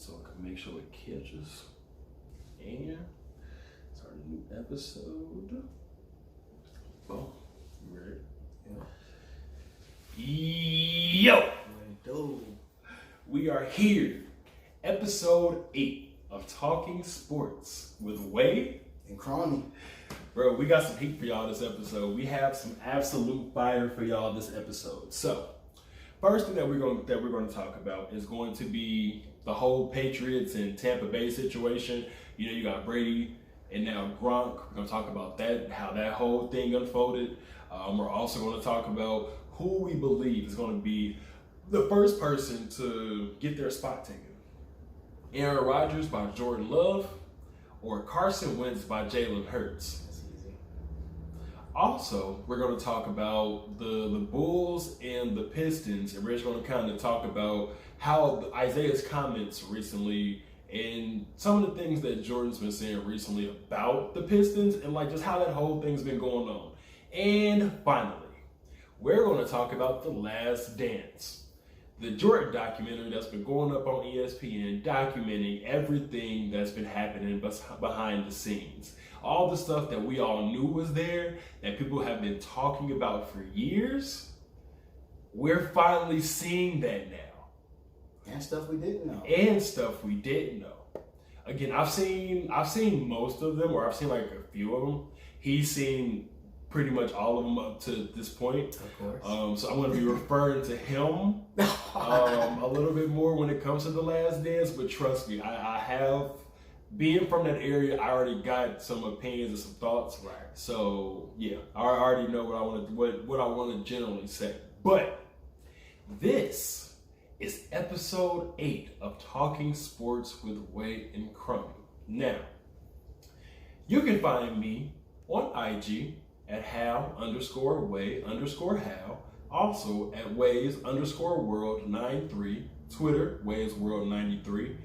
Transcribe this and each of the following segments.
so I can make sure it catches. And start a new episode. Boom. You ready? Yeah. Yo! We are here. Episode 8 of Talking Sports with WEI and CRONEY. Bro, we got some heat for y'all this episode. We have some absolute fire for y'all this episode. So, first thing that we're going to talk about is going to be the whole Patriots and Tampa Bay situation. You know, you got Brady and now Gronk. We're going to talk about that, how that whole thing unfolded. We're also going to talk about who we believe is going to be the first person to get their spot taken. Aaron Rodgers by Jordan Love or Carson Wentz by Jalen Hurts. That's easy. Also, we're going to talk about the Bulls and the Pistons, and we're just going to kind of talk about how Isaiah's comments recently and some of the things that Jordan's been saying recently about the Pistons and like just how that whole thing's been going on. And finally, we're going to talk about The Last Dance, the Jordan documentary that's been going up on ESPN, documenting everything that's been happening behind the scenes. All the stuff that we all knew was there, that people have been talking about for years, we're finally seeing that now. And stuff we didn't know. Again, I've seen most of them, or I've seen like a few of them. He's seen pretty much all of them up to this point. Of course. So I'm going to be referring to him a little bit more when it comes to The Last Dance. But trust me, I have, being from that area, I already got some opinions and some thoughts. Right. So yeah, I already know what I want to generally say. But this is episode 8 of Talking Sports with WEI and CRONEY. Now, you can find me on IG at Hal_WEI_Hal. Also at Ways_World93. Twitter, WaysWorld93.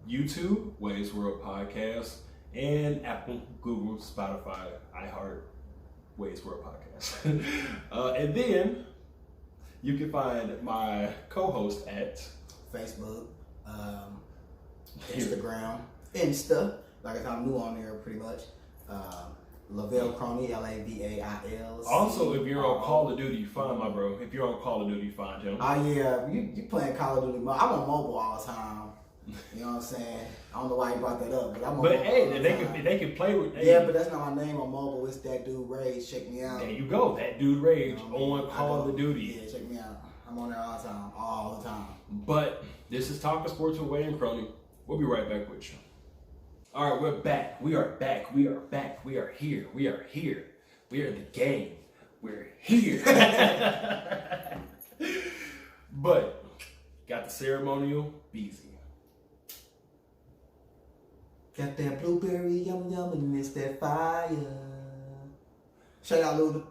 YouTube, Ways World Podcast. And Apple, Google, Spotify, iHeart, Ways World Podcast. And then you can find my co-host at Facebook, Instagram, Insta. Like I'm new on there pretty much. Lavelle CRONEY, LAVAIL. Also, if you're on Call of Duty, you find my bro. If you're on Call of Duty, you find him. Oh yeah, you playing Call of Duty. I'm on mobile all the time. You know what I'm saying? I don't know why you brought that up, but I'm on mobile. But hey, they can play with. Yeah, but that's not my name on mobile. It's that dude Rage. Check me out. There you go, that dude Rage on Call of Duty. Yeah, check me out. I'm on there all the time. But this is Talking Sports with WEI and CRONEY. We'll be right back with you. All right, we're back. We are back. We are back. We are here. We are here. We are in the game. We're here. But got the ceremonial busy. Got that blueberry yum yum and it's that fire. Shout out Luda.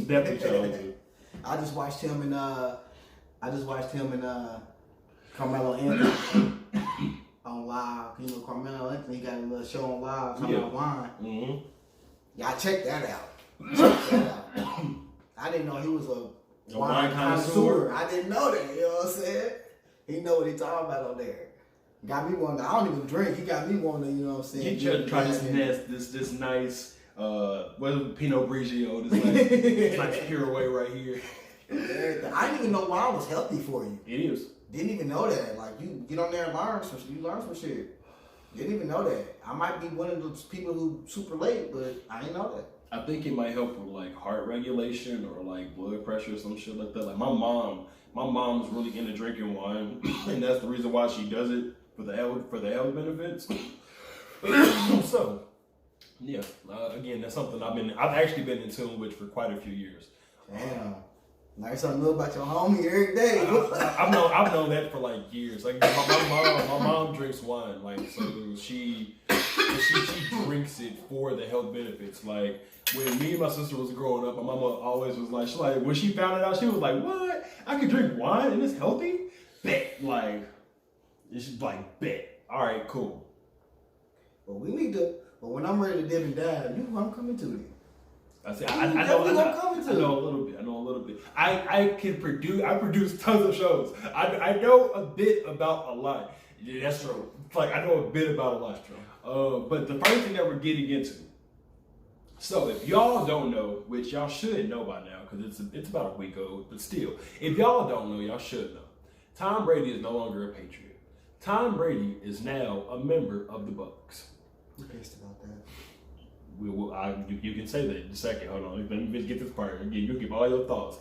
Definitely shout out Luda. I just watched him and Carmelo Anthony on live. You know, Carmelo Anthony got a little show on live talking about wine. Mm-hmm. Y'all check that out. I didn't know he was a wine connoisseur. I didn't know that. You know what I'm saying? He know what he talking about on there. Got me wanting. I don't even drink. He got me wanting. You know what I'm saying? He tried this nice Pinot Grigio, this nice pure way right here. I didn't even know wine was healthy for you. It is. Didn't even know that. Like, you get on there and learn some shit. Didn't even know that. I might be one of those people who super late, but I didn't know that. I think it might help with like heart regulation or like blood pressure or some shit like that. Like my mom's really into drinking wine, and that's the reason why she does it for the health benefits. So, yeah. Again, that's something I've actually been in tune with for quite a few years. Damn. Learn something new about your homie every day. I've known that for like years. Like my mom drinks wine. Like so she drinks it for the health benefits. Like when me and my sister was growing up, my mama always was like, when she found it out, she was like, "What? I can drink wine and it's healthy?" Bet. Like it's like bet. All right, cool. But we need to. But when I'm ready to dip and dive, you I'm coming to you. I know a little bit. I produce tons of shows. I know a bit about a lot. Yeah, that's true. Like, I know a bit about a lot, but the first thing that we're getting into. So, if y'all don't know, which y'all should know by now, because it's about a week old, but still, if y'all don't know, y'all should know. Tom Brady is no longer a Patriot. Tom Brady is now a member of the BUCCS. You pissed about that? You can say that in a second. Hold on, let me get this part. You'll give all your thoughts.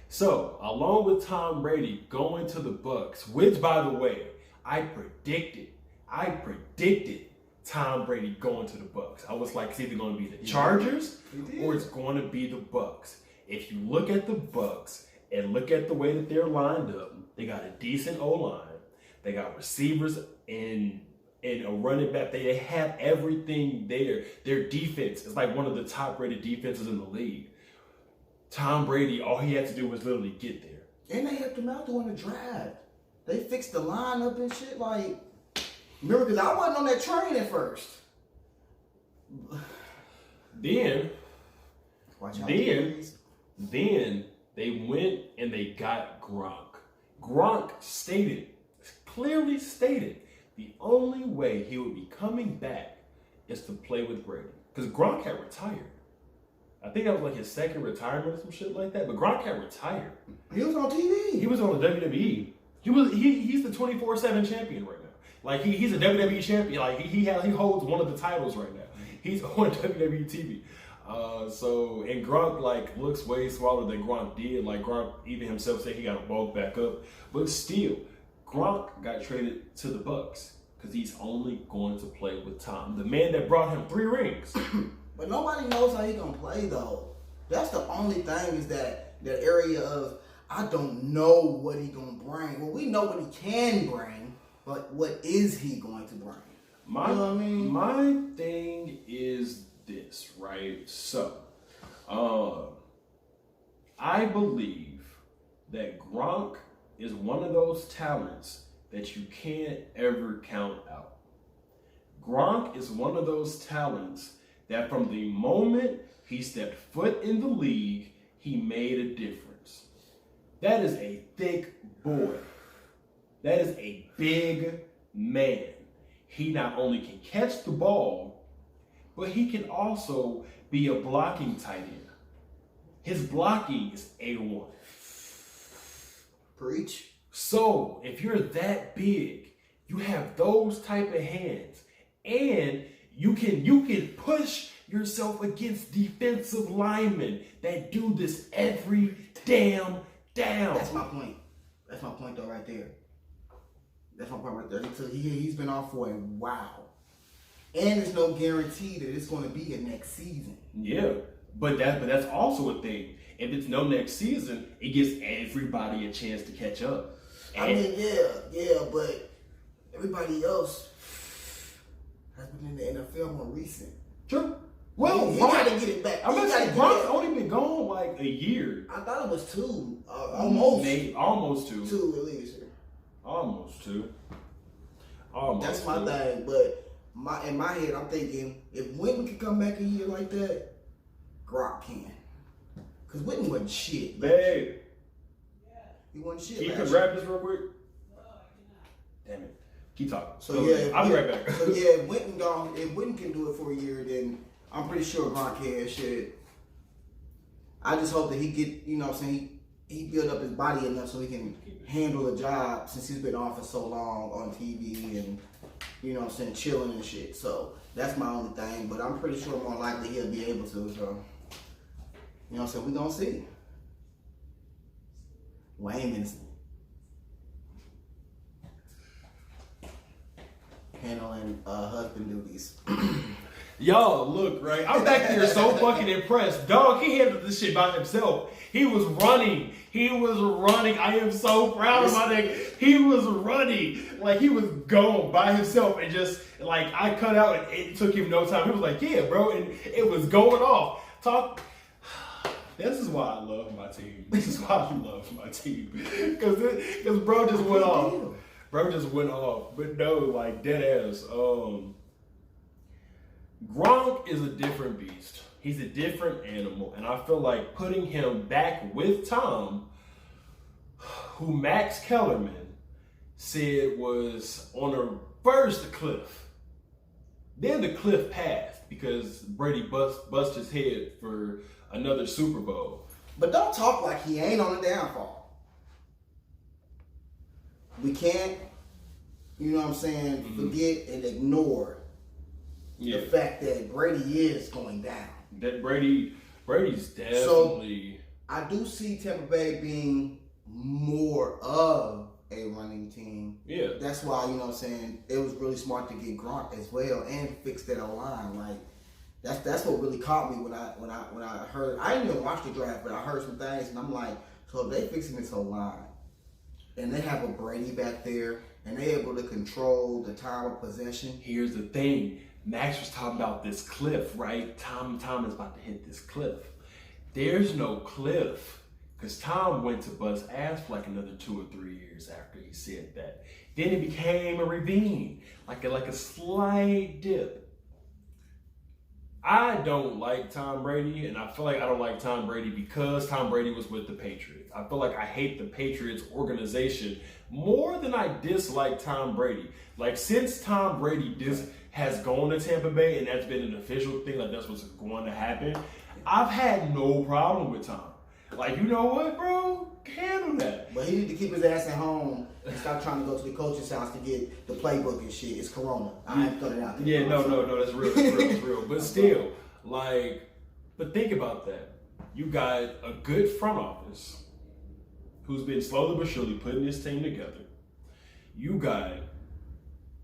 So, along with Tom Brady going to the BUCCS, which, by the way, I predicted Tom Brady going to the BUCCS. I was like, it's either going to be the Chargers or it's going to be the BUCCS. If you look at the BUCCS and look at the way that they're lined up, they got a decent O-line. They got receivers and a running back. They have everything there. Their defense is like one of the top-rated defenses in the league. Tom Brady, all he had to do was literally get there. And they helped him out during the draft. They fixed the lineup and shit. Like, remember, because I wasn't on that train at first. Then Then they went and they got Gronk. Gronk clearly stated, the only way he would be coming back is to play with Brady. Because Gronk had retired. I think that was like his second retirement or some shit like that. But Gronk had retired. He was on TV. He was on the WWE. He's the 24/7 champion right now. Like he's a WWE champion. Like he holds one of the titles right now. He's on WWE TV. And Gronk like looks way smaller than Gronk did. Like Gronk even himself said he got to bulk back up. But still, Gronk got traded to the BUCCS because he's only going to play with Tom, the man that brought him 3 rings. But nobody knows how he gonna play though. That's the only thing is that area of I don't know what he gonna bring. Well, we know what he can bring, but what is he going to bring? You know what I mean? My thing is this, right? So, I believe that Gronk is one of those talents that you can't ever count out. Gronk is one of those talents that from the moment he stepped foot in the league, he made a difference. That is a thick boy. That is a big man. He not only can catch the ball, but he can also be a blocking tight end. His blocking is A1. Preach. So, if you're that big, you have those type of hands, and you can push yourself against defensive linemen that do this every damn down. That's my point. That's my point though right there. That's my point right there. He's been off for a while. And there's no guarantee that it's going to be a next season. Yeah, but that's also a thing. If it's no next season, it gives everybody a chance to catch up. I mean, yeah, but everybody else has been in the NFL more recent. True. Well, he got to get it back. I'm gonna say Gronk's only been gone like a year. I thought it was 2. Almost. Almost 2. 2 at least. Almost 2. That's my thing, but in my head, I'm thinking if Witten could come back a year like that, Gronk can. Because Witten wasn't shit. Babe. He wasn't shit. You can wrap this real quick? Damn it. Keep talking. So yeah, I'll be right back. So yeah, if Witten can do it for a year, then I'm pretty sure Gronk can. Shit. I just hope that he get, you know what I'm saying, he build up his body enough so he can handle a job since he's been off for so long on TV and, you know what I'm saying, chilling and shit. So that's my only thing. But I'm pretty sure more likely he'll be able to. So, you know what I'm saying, we gonna see. Wayman's handling husband duties. Y'all, look, right? I'm back here so fucking impressed. Dog, he handled this shit by himself. He was running. I am so proud of my nigga. He was running. Like, he was going by himself and just, like, I cut out and it took him no time. He was like, yeah, bro. And it was going off. This is why I love my team. Because bro just went off. Bro just went off. But no, like, dead ass. Gronk is a different beast. He's a different animal. And I feel like putting him back with Tom, who Max Kellerman said was on the first cliff. Then the cliff passed because Brady bust his head for another Super Bowl. But don't talk like he ain't on the downfall. We can't, you know what I'm saying, forget and ignore the fact that Brady is going down. That Brady's definitely. So I do see Tampa Bay being more of a running team. Yeah. That's why, you know what I'm saying, it was really smart to get Gronk as well and fix that line. Like that's what really caught me when I heard. I didn't even watch the draft, but I heard some things and I'm like, so if they fixing this whole line and they have a Brady back there and they able to control the time of possession. Here's the thing. Max was talking about this cliff, right? Tom is about to hit this cliff. There's no cliff. Because Tom went to bust ass for like another 2 or 3 years after he said that. Then it became a ravine, like a slight dip. I don't like Tom Brady, and I feel like I don't like Tom Brady because Tom Brady was with the Patriots. I feel like I hate the Patriots organization more than I dislike Tom Brady. Like, since Tom Brady has gone to Tampa Bay, and that's been an official thing, like that's what's going to happen, I've had no problem with Tom. Like, you know what, bro? Handle that. But he need to keep his ass at home and stop trying to go to the coach's house to get the playbook and shit. It's Corona. I have to throw it out there. Yeah, no, that's real. That's real. But still, like, but think about that. You got a good front office who's been slowly but surely putting this team together. You got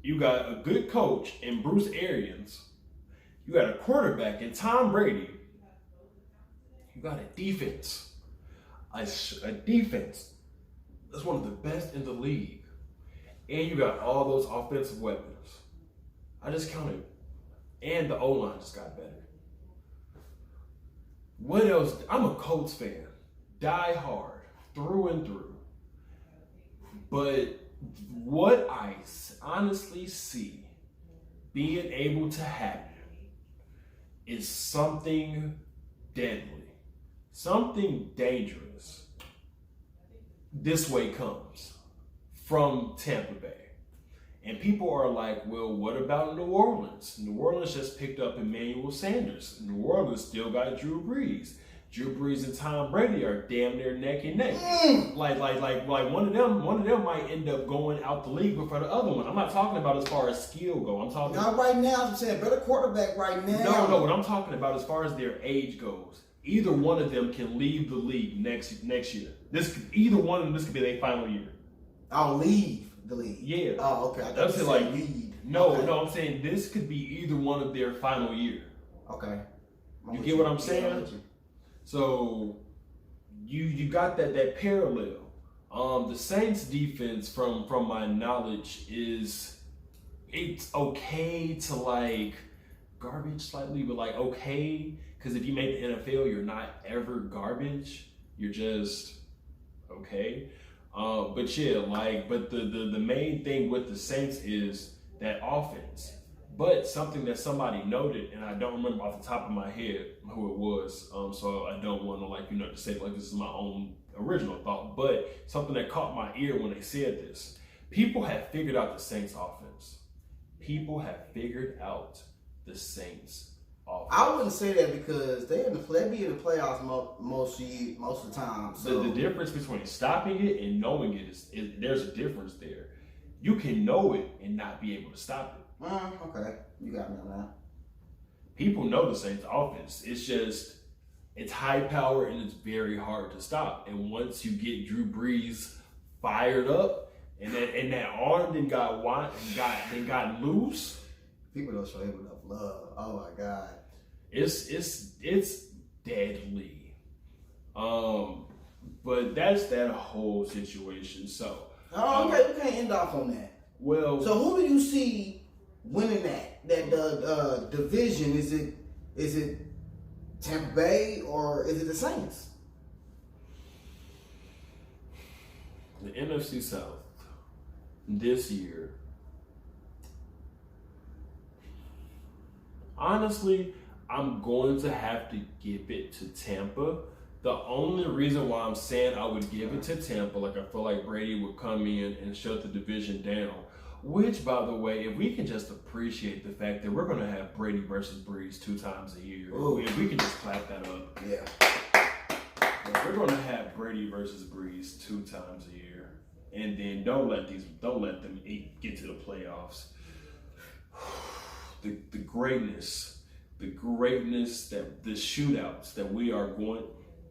a good coach in Bruce Arians. You got a quarterback in Tom Brady. You got a defense. A defense that's one of the best in the league. And you got all those offensive weapons. I just counted. And the O-line just got better. What else? I'm a Colts fan. Die hard. Through and through. But what I honestly see being able to happen is something deadly. Something dangerous this way comes from Tampa Bay. And people are like, well, what about New Orleans? New Orleans just picked up Emmanuel Sanders. New Orleans still got Drew Brees. Drew Brees and Tom Brady are damn near neck and neck. Like one of them might end up going out the league before the other one. I'm not talking about as far as skill go. I'm talking not right now. I'm saying better quarterback right now. No. What I'm talking about as far as their age goes. Either one of them can leave the league next year. Either one of them, this could be their final year. I'll leave the league. Yeah. Oh, okay. I That's you like lead. No, okay. I'm saying this could be either one of their final year. Okay. You get what I'm saying? So you got that parallel. The Saints defense, from my knowledge, it's okay to like garbage slightly, but like okay. Because if you make the NFL, you're not ever garbage. You're just okay. But yeah, but the main thing with the Saints is that offense. But something that somebody noted, and I don't remember off the top of my head who it was, so I don't want to to say like this is my own original thought. But something that caught my ear when they said this: people have figured out the Saints offense. People have figured out the Saints. I wouldn't say that because they be in the playoffs most of the time. So the difference between stopping it and knowing it is there's a difference there. You can know it and not be able to stop it. Okay, you got me on that. People know the Saints offense. It's just it's high power and it's very hard to stop. And once you get Drew Brees fired up and that arm then got loose. People don't show him enough love. Oh my God. It's deadly. But that's that whole situation. So okay, we can't end off on that. Well, so who do you see winning that division? Is it Tampa Bay or is it the Saints? The NFC South this year. Honestly, I'm going to have to give it to Tampa The only reason why I'm saying I would give it to Tampa, like I feel like Brady would come in and shut the division down. Which, by the way, if we can just appreciate the fact that we're going to have Brady versus Breeze 2 times a year, if we can just clap that up. Yeah. We're going to have Brady versus Breeze 2 times a year, and then don't let them get to the playoffs. The greatness, that the shootouts that we are going,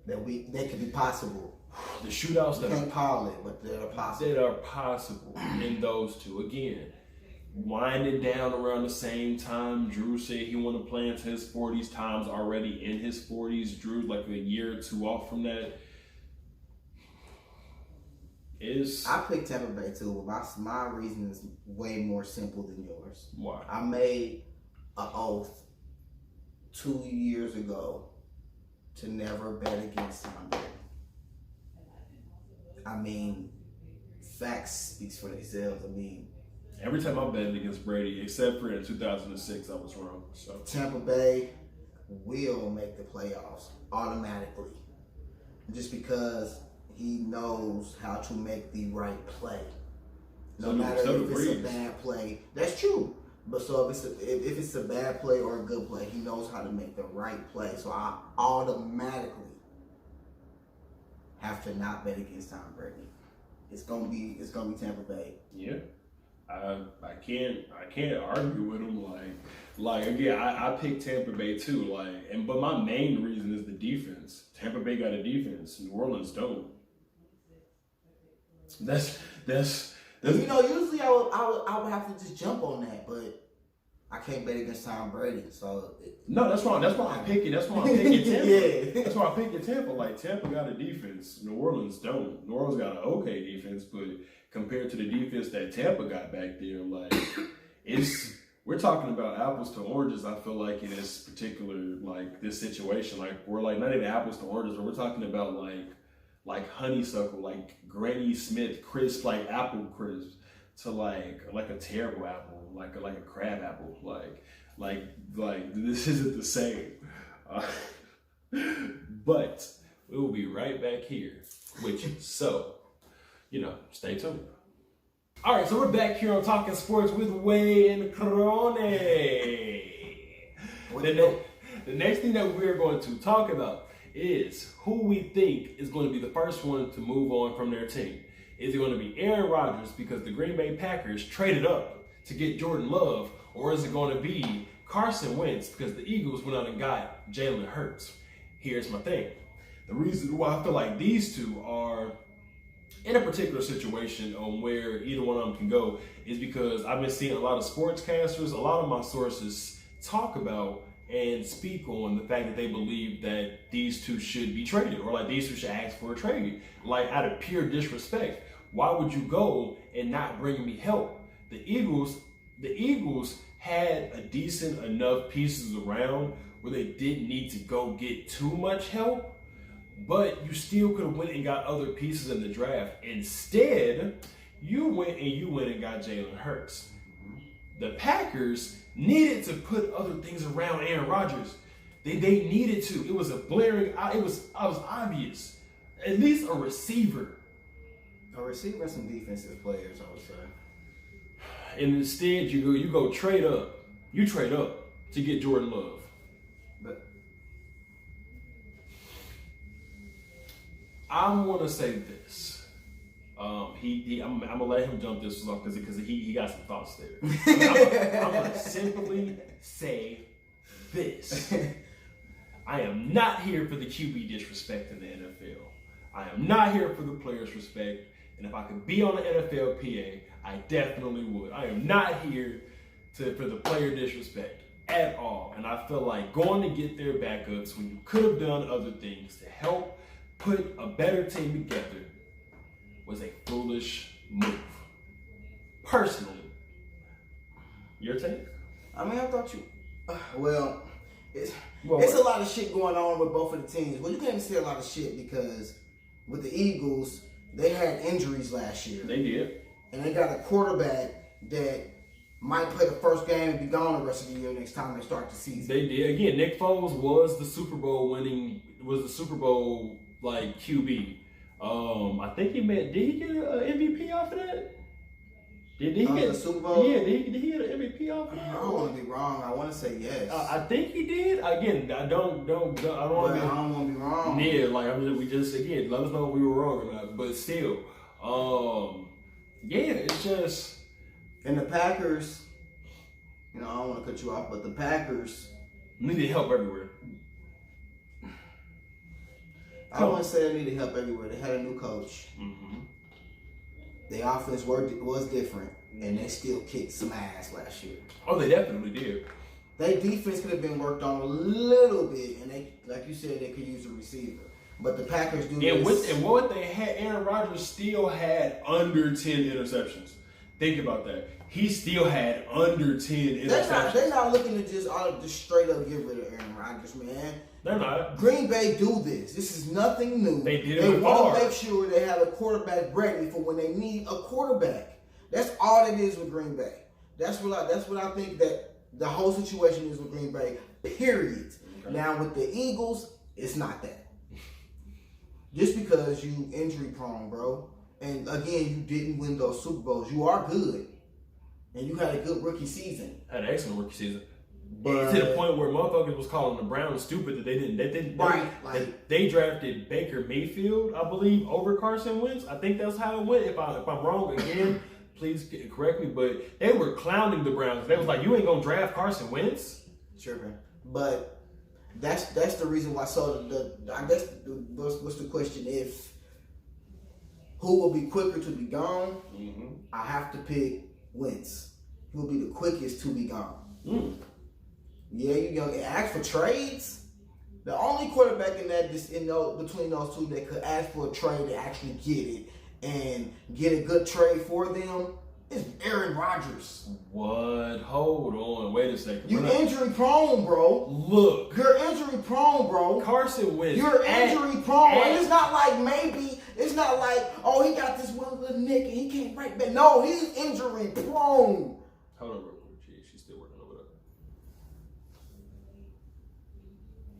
that could be possible. The shootouts that can't call it, but they're possible. That are possible in those two. Again, winding down around the same time. Drew said he wanted to play into his 40s. Tom's already in his 40s. Drew's like a year or 2 off from that. I picked Tampa Bay too, but my reason is way more simple than yours. Why? I made an oath 2 years ago to never bet against Tom Brady. I mean, facts speaks for themselves. I mean, every time I bet against Brady, except for in 2006, I was wrong. So Tampa Bay will make the playoffs automatically, just because he knows how to make the right play. No matter if it's a bad play, that's true. But so if it's a bad play or a good play, he knows how to make the right play. So I automatically have to not bet against Tom Brady. It's gonna be Tampa Bay. Yeah, I can't argue with him. Like again, I picked Tampa Bay too. But my main reason is the defense. Tampa Bay got a defense. New Orleans don't. That's usually I would have to just jump on that, but I can't bet against Tom Brady. So that's why I'm picking Tampa. Yeah. That's why I'm picking Tampa. Like Tampa got a defense. New Orleans don't. New Orleans got an okay defense, but compared to the defense that Tampa got back there, we're talking about apples to oranges. I feel like in this particular this situation, we're not even apples to oranges, but we're talking about like honeysuckle, like Granny Smith crisp, like apple crisp, to like a terrible apple, like a crab apple, like this isn't the same. But we will be right back here with you. So, stay tuned. All right, so we're back here on Talking Sports with WEI and CRONEY. The next thing that we're going to talk about is who we think is going to be the first one to move on from their team. Is it going to be Aaron Rodgers because the Green Bay Packers traded up to get Jordan Love, or is it going to be Carson Wentz because the Eagles went out and got Jalen Hurts? Here's my thing. The reason why I feel like these two are in a particular situation on where either one of them can go is because I've been seeing a lot of sportscasters, a lot of my sources talk about and speak on the fact that they believe that these two should be traded, or these two should ask for a trade. Out of pure disrespect, why would you go and not bring me help? The Eagles had a decent enough pieces around where they didn't need to go get too much help, but you still could have went and got other pieces in the draft. Instead, you went and got Jalen Hurts. The Packers needed to put other things around Aaron Rodgers. They needed to. It was a blaring. It was obvious. At least a receiver. A receiver and some defensive players, I would say. And instead, you go trade up. You trade up to get Jordan Love. But I'm gonna say this. I'm gonna let him jump this off because he got some thoughts there. I'm gonna simply say this. I am not here for the QB disrespect in the NFL. I am not here for the players' respect. And if I could be on the NFLPA, I definitely would. I am not here for the player disrespect at all. And I feel like going to get their backups when you could have done other things to help put a better team together was a foolish move. Personally. Your take? I mean, I thought you... It's a lot of shit going on with both of the teams. Well, you can't say a lot of shit because with the Eagles, they had injuries last year. They did. And they got a quarterback that might play the first game and be gone the rest of the year next time they start the season. They did. Again, Nick Foles was the Super Bowl like QB. I think did he get an MVP off of that? Did he get the Super Bowl? Yeah, did he get an MVP off of that? I don't want to be wrong. I want to say yes. I think he did. Again, I don't want to be wrong. Yeah, like we just again let us know if we were wrong or not. But still, yeah, it's just. And the Packers, I don't want to cut you off, but the Packers needed help everywhere. I don't want to say they needed help everywhere. They had a new coach. Mm-hmm. The offense was different, and they still kicked some ass last year. Oh, they definitely did. Their defense could have been worked on a little bit, and they, like you said, they could use a receiver. But the Packers do this. And what they had, Aaron Rodgers still had under 10 interceptions. Think about that. He still had under 10 interceptions. They're not looking to just straight up get rid of Aaron Rodgers, man. They're not. Green Bay do this. This is nothing new. They did it They want hard. to make sure they have a quarterback ready for when they need a quarterback. That's all it is with Green Bay. That's what I think that the whole situation is with Green Bay. Period. Okay. Now with the Eagles, it's not that. Just because you injury prone, bro, and again you didn't win those Super Bowls, you are good, and you had a good rookie season. Had an excellent rookie season. But to the point where motherfuckers was calling the Browns stupid that they they drafted Baker Mayfield, I believe, over Carson Wentz. I think that's how it went. If I'm wrong again, please correct me. But they were clowning the Browns. They was like, "You ain't gonna draft Carson Wentz?" Sure, man. But that's the reason why. So I guess what's the question? If who will be quicker to be gone? Mm-hmm. I have to pick Wentz. He will be the quickest to be gone. Mm. Yeah, you young. Ask for trades. The only quarterback between those two that could ask for a trade to actually get it and get a good trade for them is Aaron Rodgers. What? Hold on. Wait a second. You injury prone, bro. Look. You're injury prone, bro. Carson Wentz. You're injury prone. And it's not like it's not like, oh, he got this one little nick and he can't break back. No, he's injury prone. Hold on real quick. She's still working over there.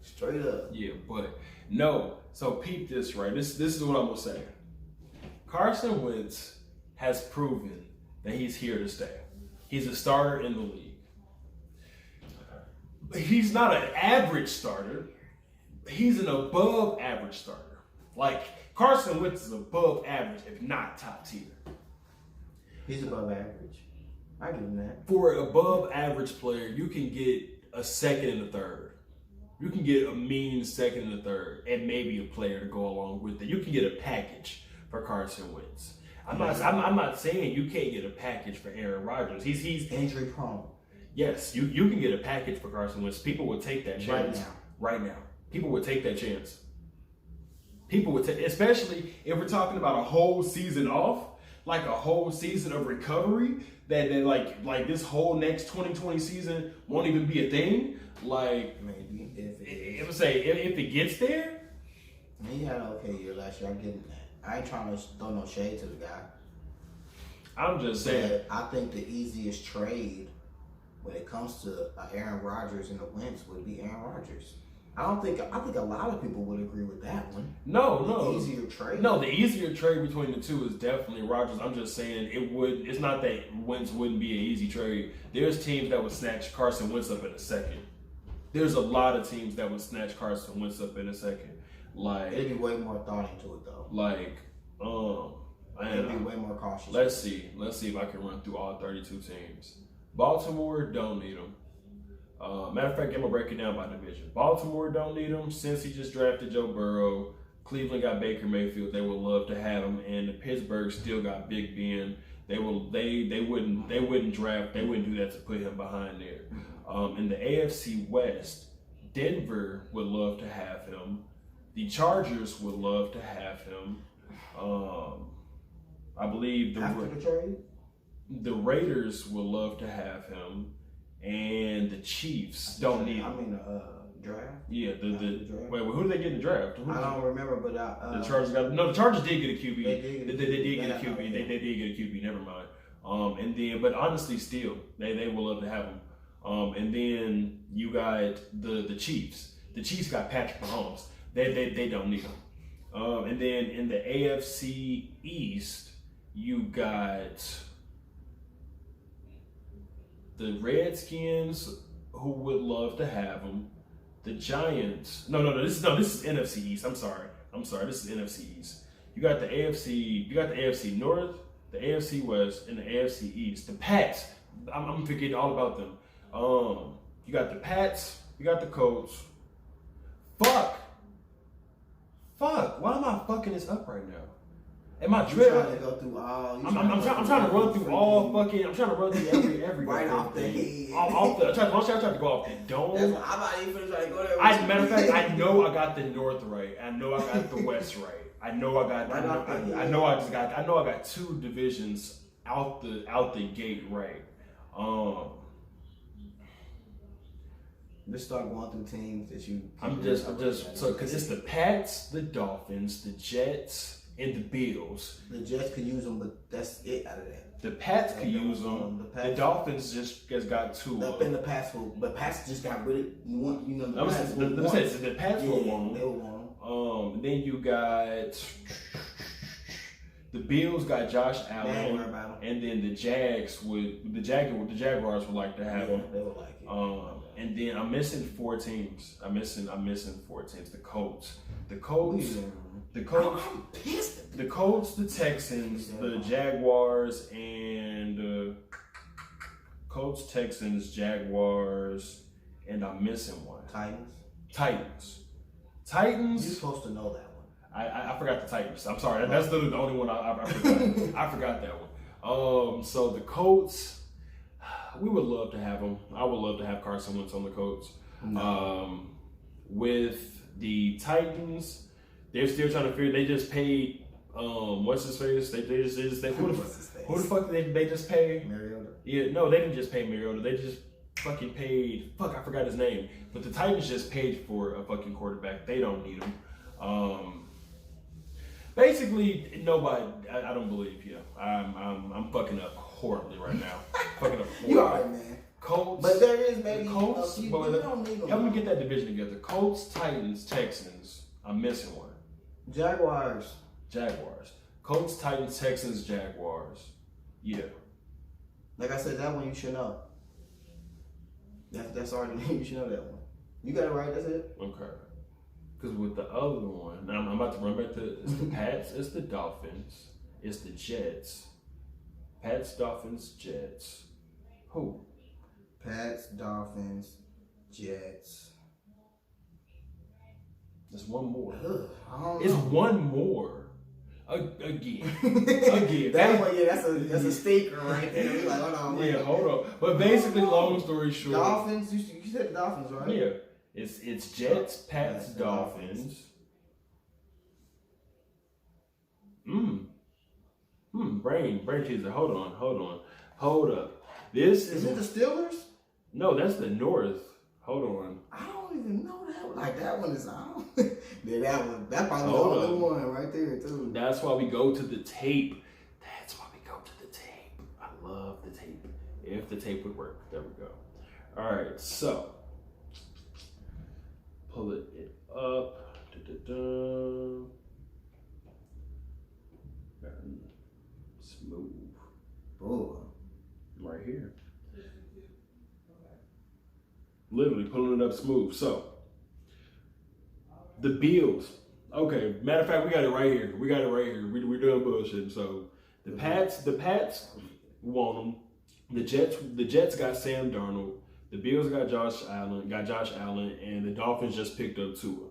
Straight up. Yeah, but no. So peep this, right? This is what I'm gonna say. Carson Wentz has proven that he's here to stay. He's a starter in the league. He's not an average starter. He's an above average starter. Like Carson Wentz is above average, if not top tier. He's above average. I give him that. For an above average player, you can get a second and a third. You can get a mean second and a third, and maybe a player to go along with it. You can get a package for Carson Wentz. I'm not saying you can't get a package for Aaron Rodgers. He's injury prone. Yes, you can get a package for Carson Wentz. People would take that chance. Right now. People would take that chance. People would take, especially if we're talking about a whole season off, like a whole season of recovery, that like this whole next 2020 season won't even be a thing. Like maybe if it gets there. He had an okay year last year. I'm getting that. I ain't trying to throw no shade to the guy. I'm just saying. I think the easiest trade when it comes to Aaron Rodgers and the Wentz would be Aaron Rodgers. I think a lot of people would agree with that one. No. The easier trade. No, the easier trade between the two is definitely Rodgers. I'm just saying it's not that Wentz wouldn't be an easy trade. There's teams that would snatch Carson Wentz up in a second. There's a lot of teams that would snatch Carson Wentz up in a second. Like it'd be way more thought into it though. Like, it'd be way more cautious. Let's see if I can run through all 32 teams. Baltimore don't need him. Matter of fact, I'm gonna break it down by division. Baltimore don't need him since he just drafted Joe Burrow. Cleveland got Baker Mayfield. They would love to have him, and Pittsburgh still got Big Ben. They wouldn't draft. They wouldn't do that to put him behind there. In the AFC West, Denver would love to have him. The Chargers would love to have him. I believe after the trade, the Raiders would love to have him, and the Chiefs don't need him. Draft. Yeah, the draft. Wait, who did they get in the draft? I don't remember, but the Chargers got the Chargers did get a QB. They did get a QB. They did get a QB. Never mind. And then, but honestly, still, they will love to have him. And then you got the Chiefs. The Chiefs got Patrick Mahomes. They don't need him. And then in the AFC East, you got the Redskins, who would love to have him. The Giants. This is NFC East. I'm sorry. This is NFC East. You got the AFC. You got the AFC North, the AFC West, and the AFC East. The Pats. I'm forgetting all about them. You got the Pats. You got the Colts. Fuck. Why am I fucking this up right now? Am I tripping? Trying to go through all. I'm trying to run through all fucking. I'm trying to run through every right off the head. I'm trying to go off the dome. That's why I'm not even trying to go there. Matter of fact, I know I got the North right. I know I got the West right. I know I got two divisions out the gate right. Let's start going through teams that you. I'm just so because it's the Pats, the Dolphins, the Jets, and the Bills. The Jets could use them, but that's it out of that. The Pats could use them. The Dolphins just got two. Up in the Pats, but Pats just got rid of one. You know, the Pats will want them. They will want them. Then you got the Bills got Josh Allen, and then the Jaguars would like to have him. They would like it. And then I'm missing four teams. I'm missing four teams. The Colts, the Texans, the Jaguars, and Colts, Texans, Jaguars, and I'm missing one. Titans. You're supposed to know that one. I forgot the Titans. I'm sorry. That's literally the only one I forgot. I forgot that one. So the Colts. We would love to have him. I would love to have Carson Wentz on the Colts. No. With the Titans, they're still trying to figure. They just paid. What's his face? Who the fuck did they just pay? Mariota. Yeah, no, they didn't just pay Mariota. They just fucking paid. Fuck, I forgot his name. But the Titans just paid for a fucking quarterback. They don't need him. Basically, nobody. I don't believe you. I'm fucking up horribly right now. Fucking up horribly. You alright, man. Colts. But there is maybe Colts. you don't need them. Help me get that division together. Colts, Titans, Texans. I'm missing one. Jaguars. Colts, Titans, Texans, Jaguars. Yeah. Like I said, that one you should know. That's already you should know that one. You got it right. That's it. Okay. Because with the other one, now I'm about to run back to it's the Pats, it's the Dolphins, it's the Jets. Pats, Dolphins, Jets. Who? Pats, Dolphins, Jets. There's one more. It's one more. Again. That one, yeah, that's a stinker right there. You're like, hold on, wait. Yeah, hold on. But basically, long story short. Dolphins, you said the Dolphins, right? Yeah. It's Jets, Pats, Dolphins. Brain teaser. Hold up. This is it the Steelers? No, that's the North. Hold on. I don't even know that one. Like that one is yeah, that probably the only one right there too. That's why we go to the tape. I love the tape. If the tape would work. There we go. Alright, so pull it up. Smooth. Oh. Right here. Literally pulling it up smooth. So, the Bills. Okay, matter of fact, we got it right here. We're doing bullshit. So, the Pats want them. The Jets got Sam Darnold. The Bills got Josh Allen, and the Dolphins just picked up Tua.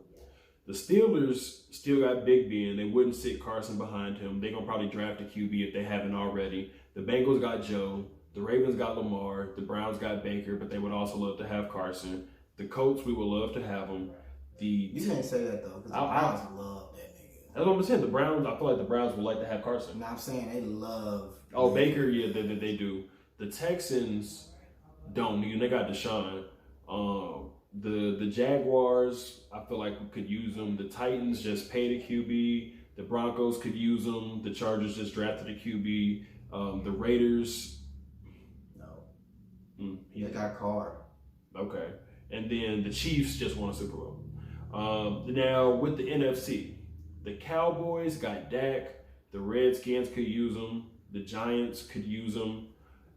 The Steelers still got Big Ben. They wouldn't sit Carson behind him. They're going to probably draft a QB if they haven't already. The Bengals got Joe. The Ravens got Lamar. The Browns got Baker, but they would also love to have Carson. The Colts, we would love to have them. You can't say that, though, because the Browns love that nigga. That's what I'm saying. The Browns, I feel like the Browns would like to have Carson. No, I'm saying they love. Oh, Baker, yeah, they do. The Texans don't need him. They got Deshaun. The Jaguars, I feel like we could use them. The Titans just paid a QB. The Broncos could use them. The Chargers just drafted a QB. The Raiders. No. They got Carr. Okay. And then the Chiefs just won a Super Bowl. Now, with the NFC, the Cowboys got Dak. The Redskins could use him. The Giants could use him.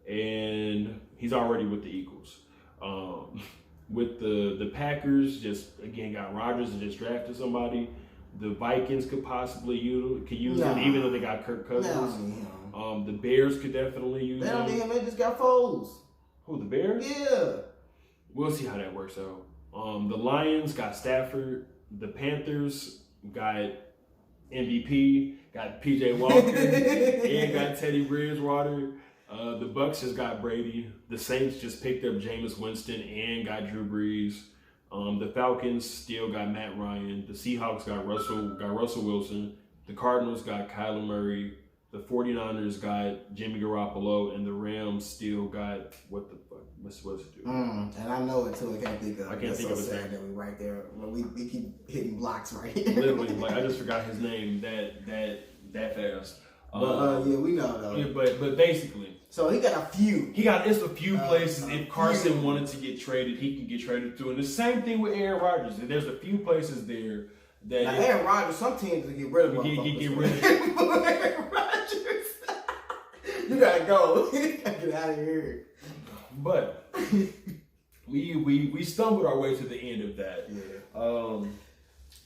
And he's already with the Eagles. With the Packers, just again got Rodgers and just drafted somebody. The Vikings could possibly use him, even though they got Kirk Cousins. The Bears could definitely use him. They just got Foles. Who, the Bears? Yeah. We'll see how that works out. The Lions got Stafford. The Panthers got MVP, got PJ Walker, and got Teddy Bridgewater. The Bucks just got Brady. The Saints just picked up Jameis Winston and got Drew Brees. The Falcons still got Matt Ryan. The Seahawks got Russell Wilson. The Cardinals got Kyler Murray. The 49ers got Jimmy Garoppolo, and the Rams still got what the fuck? What's it do? And I know it too. I can't think of his name. That we right there. Well, we keep hitting blocks right here. Literally, like I just forgot his name that fast. But yeah, we know though. Yeah, but basically, so he got a few. It's a few places. If Carson wanted to get traded, he can get traded to. And the same thing with Aaron Rodgers. There's a few places there that now, Aaron Rodgers. Some teams will get rid of him. Get rid of him. Aaron Rodgers. You gotta go. Get out of here. But we stumbled our way to the end of that. Yeah.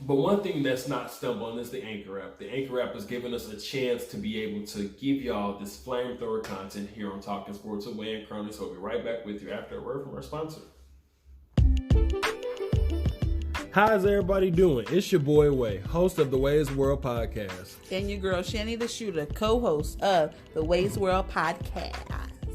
But one thing that's not stumbling is the Anchor app. The Anchor app has given us a chance to be able to give y'all this flamethrower content here on Talking Sports with WEI and CRONEY. So we'll be right back with you after a word from our sponsor. How's everybody doing? It's your boy WEI, host of the WEI's World Podcast. And your girl Shani the Shooter, co-host of the WEI's World Podcast.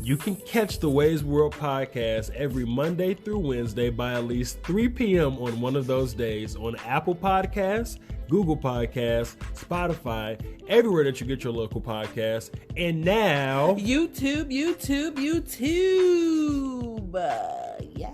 You can catch the WEI's World Podcast every Monday through Wednesday by at least 3 p.m. on one of those days on Apple Podcasts, Google Podcasts, Spotify, everywhere that you get your local podcasts, and now YouTube. Yeah.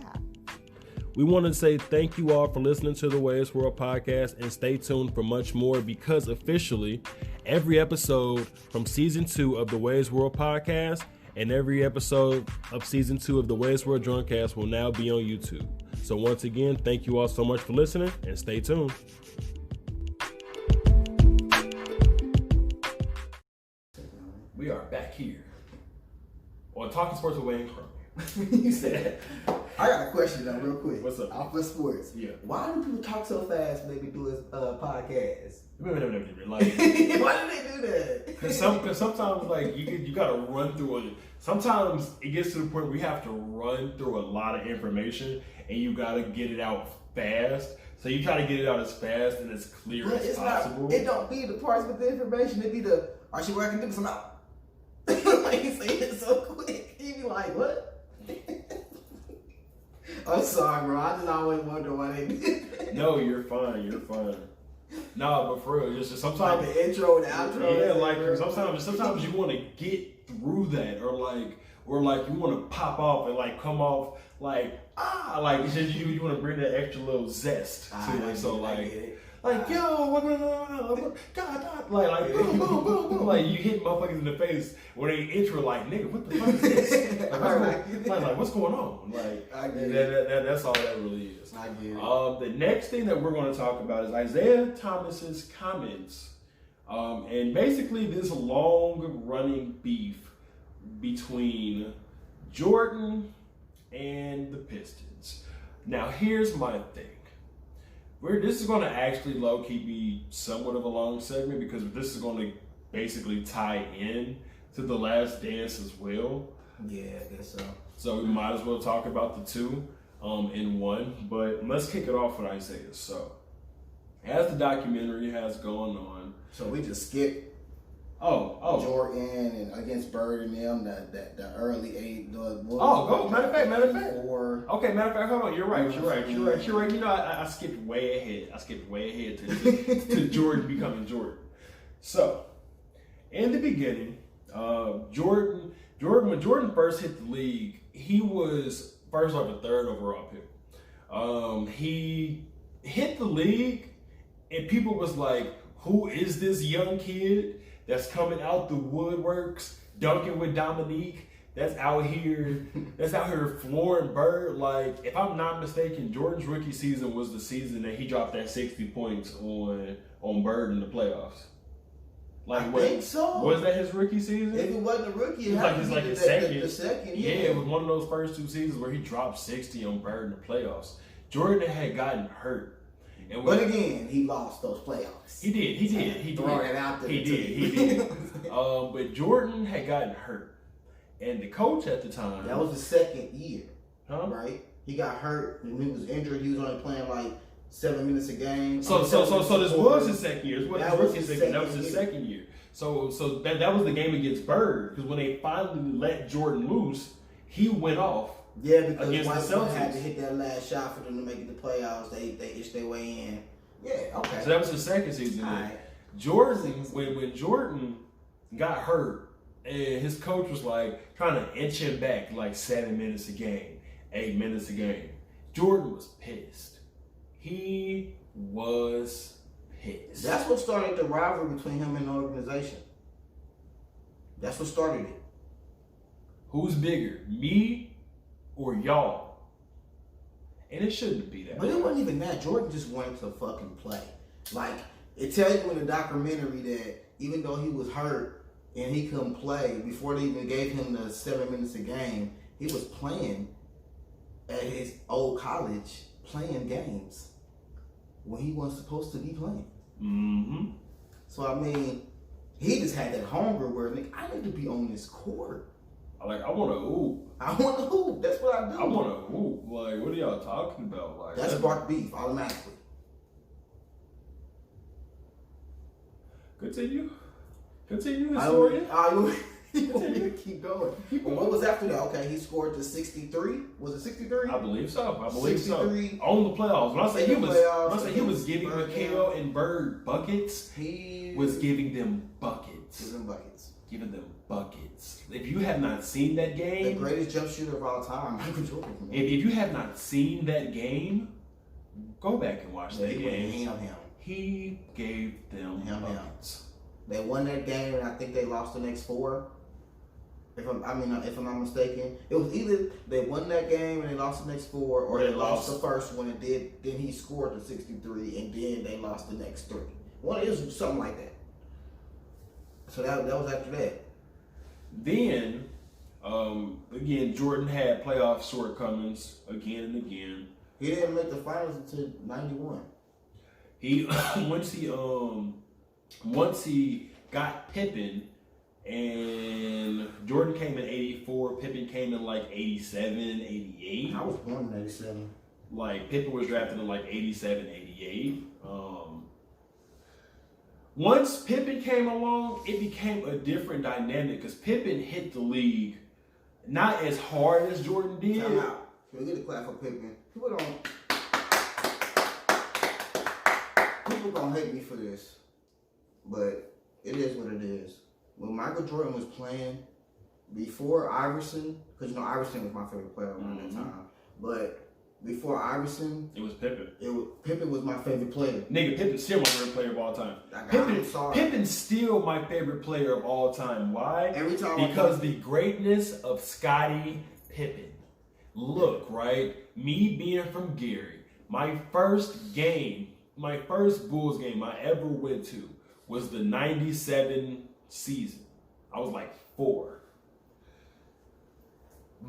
We want to say thank you all for listening to the WEI's World Podcast, and stay tuned for much more, because officially every episode from season 2 of the WEI's World Podcast and every episode of season 2 of the WEI's World Drunkcast will now be on YouTube. So once again, thank you all so much for listening, and stay tuned. We are back here on Talking Sports with WEI and CRONEY. You said. I got a question though, real quick. What's up? Off of sports. Yeah. Why do people talk so fast when they do his podcast? Like, Why do they do that? Because sometimes like you gotta run through it. Sometimes it gets to the point where you have to run through a lot of information, and you gotta get it out fast. So you try to get it out as fast and as clear as possible. It don't be the parts with the information. It be the, are she working this one out? Like you say it so quick. You be like, what? I'm sorry, bro. I just always wonder why they did that. No, you're fine. Nah, but for real, just sometimes like the intro and the outro. Yeah, like sometimes you want to get through that, or like you want to pop off and like come off like it's just you want to bring that extra little zest to it. So like yo, God, like boom, boom, boom, boom. Like you hit motherfuckers in the face when they intro like, nigga, what the fuck is this? Like what's going on? Like I get it. That's all that really is. I get it. The next thing that we're going to talk about is Isaiah Thomas's comments, and basically this long running beef between Jordan and the Pistons. Now here's my thing. This is going to actually low-key be somewhat of a long segment, because this is going to basically tie in to The Last Dance as well. Yeah, I guess so. So we might as well talk about the two in one. But let's kick it off with Isaiah. So, as the documentary has gone on. So we just skipped Jordan and against Bird and them, the early 8. Matter of fact. Okay, matter of fact, hold on. You're right. You know, I skipped way ahead to Jordan becoming Jordan. So, in the beginning, Jordan, when Jordan first hit the league, he was first off a 3rd overall pick. He hit the league, and people was like, "Who is this young kid that's coming out the woodworks dunking with Dominique. That's out here flooring Bird. Like, if I'm not mistaken, Jordan's rookie season was the season that he dropped that 60 points on Bird in the playoffs. Like, I think so. Was that his rookie season? If it wasn't a rookie, it was like his second. The second, yeah. It was one of those first 2 seasons where he dropped 60 on Bird in the playoffs. Jordan had gotten hurt. But again, he lost those playoffs. He did. He did. Throw it out there. He did. But Jordan had gotten hurt. And the coach at the time... That was the second year, huh? Right? He got hurt and he was injured. He was only playing like 7 minutes a game. So this was his second year. That was his second year. So that was the game against Bird, because when they finally let Jordan loose, he went off. Yeah, because against the Celtics had to hit that last shot for them to make it the playoffs. They itched their way in. Yeah, okay. So that was his second season. Right. Jordan, when Jordan got hurt, and his coach was like trying to inch him back like 7 minutes a game, 8 minutes a game, Jordan was pissed. He was pissed. That's what started the rivalry between him and the organization. That's what started it. Who's bigger, me or y'all? And it shouldn't be that. But it wasn't even that. Jordan just wanted to fucking play. Like, it tells you in the documentary that even though he was hurt and he couldn't play, before they even gave him the 7 minutes a game, he was playing at his old college, playing games when he wasn't supposed to be playing. Mm-hmm. So, I mean, he just had that hunger where, nigga, I need to be on this court. I want to hoop. I want to hoop. That's what I do. I want to hoop. Like, what are y'all talking about? Like, that's spark beef automatically. Continue his story. You want me to keep going? Well, what was after that? Okay, he scored to 63. Was it 63? I believe so. 63 on the playoffs. When I say he was giving McHale and Bird buckets, he was giving them buckets. Giving them buckets. If you have not seen that game, the greatest jump shooter of all time, Michael Jordan. If you have not seen that game, go back and watch that game. He gave them buckets. They won that game, and I think they lost the next 4. If I'm not mistaken, it was either they won that game and they lost the next 4, or they lost the first one and then he scored the 63, and then they lost the next 3. Well, it was something like that. So that was after that. Then, again, Jordan had playoff shortcomings again and again. He didn't make the finals until 91. Once he got Pippen, and Jordan came in 84, Pippen came in like 87, 88. I was born in 87. Like, Pippen was drafted in like 87, 88. Once Pippen came along, it became a different dynamic, because Pippen hit the league not as hard as Jordan did. Time out. Can we get a clap for Pippen? People gonna hate me for this, but it is what it is. When Michael Jordan was playing before Iverson, because Iverson was my favorite player around that time, but before Iverson, it was Pippen. Pippen was my favorite player. Nigga, Pippen's still my favorite player of all time. Pippen's still my favorite player of all time. Why? Every time because the greatness of Scottie Pippen. Look, right? Me being from Gary, my first Bulls game I ever went to was the 97 season. I was like 4.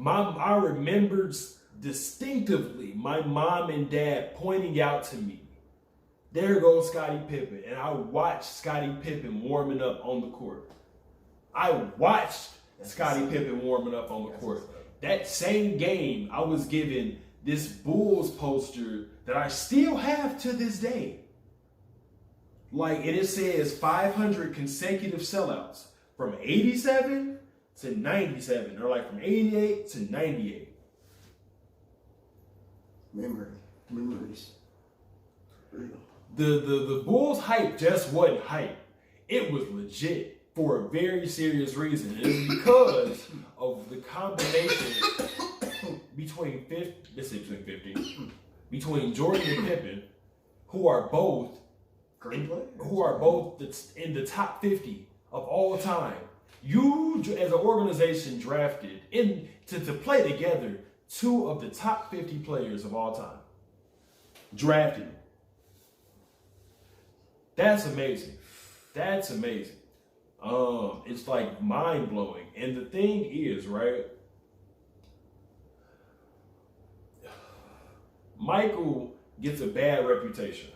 I remembered distinctively my mom and dad pointing out to me, there goes Scottie Pippen. And I watched Scottie Pippen warming up on the court. That same game, I was given this Bulls poster that I still have to this day. Like, and it says 500 consecutive sellouts from 87 to 97, or like from 88 to 98. Memories. The Bulls hype just wasn't hype. It was legit for a very serious reason. And it's because of the combination between Jordan and Pippen, who are both in the top 50 of all time You, as an organization, drafted to play together 2 of the top 50 players of all time. Drafted. That's amazing. That's amazing. It's like mind blowing. And the thing is, right? Michael gets a bad reputation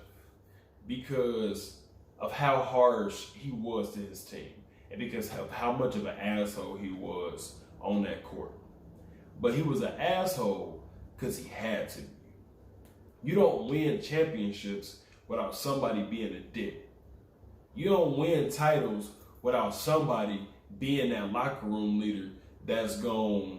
because of how harsh he was to his team and because of how much of an asshole he was on that court. But he was an asshole because he had to. You don't win championships without somebody being a dick. You don't win titles without somebody being that locker room leader that's going to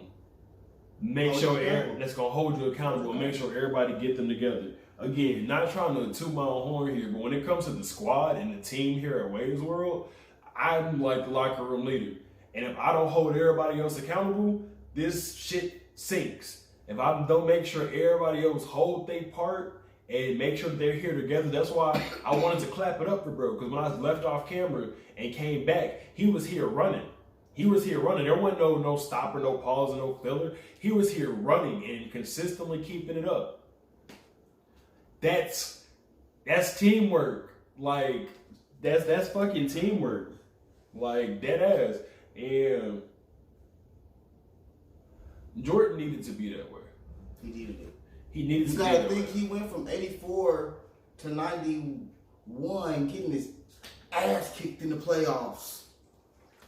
make sure that's going to hold you accountable and make sure everybody get them together. Again, not trying to toot my own horn here, but when it comes to the squad and the team here at Waves World, I'm like the locker room leader. And if I don't hold everybody else accountable, this shit sinks. If I don't make sure everybody else hold their part and make sure they're here together, that's why I wanted to clap it up for bro. Because when I left off camera and came back, he was here running. He was here running. There wasn't no stopper, no pause, and no filler. He was here running and consistently keeping it up. That's teamwork. Like, that's fucking teamwork. Like, dead ass. And Jordan needed to be that way. He needed it. He needed to be that way. You gotta think he went from 84 to 91 getting his ass kicked in the playoffs.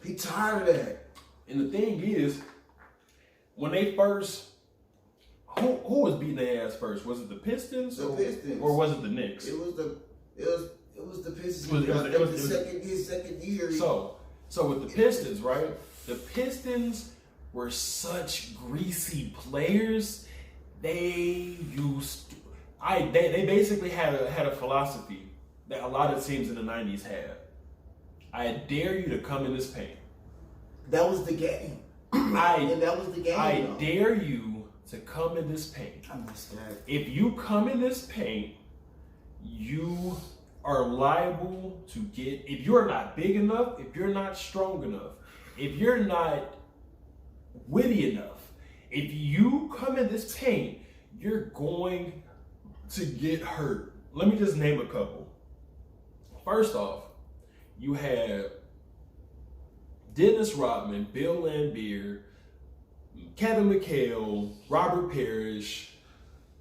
He tired of that. And the thing is, when they first, who was beating their ass first? Was it the Pistons? Pistons. Or was it the Knicks? It was the Pistons. It was his second year. So with the Pistons, right? The Pistons were such greasy players. They basically had a philosophy that a lot of teams in the 90s had. I dare you to come in this paint. That was the game. That was the game. I dare you to come in this paint. I missed that. If you come in this paint, you are liable to get, if you're not big enough, if you're not strong enough, if you're not witty enough, if you come in this paint, you're going to get hurt. Let me just name a couple. First off, you have Dennis Rodman, Bill Laimbeer, Kevin McHale, Robert Parrish.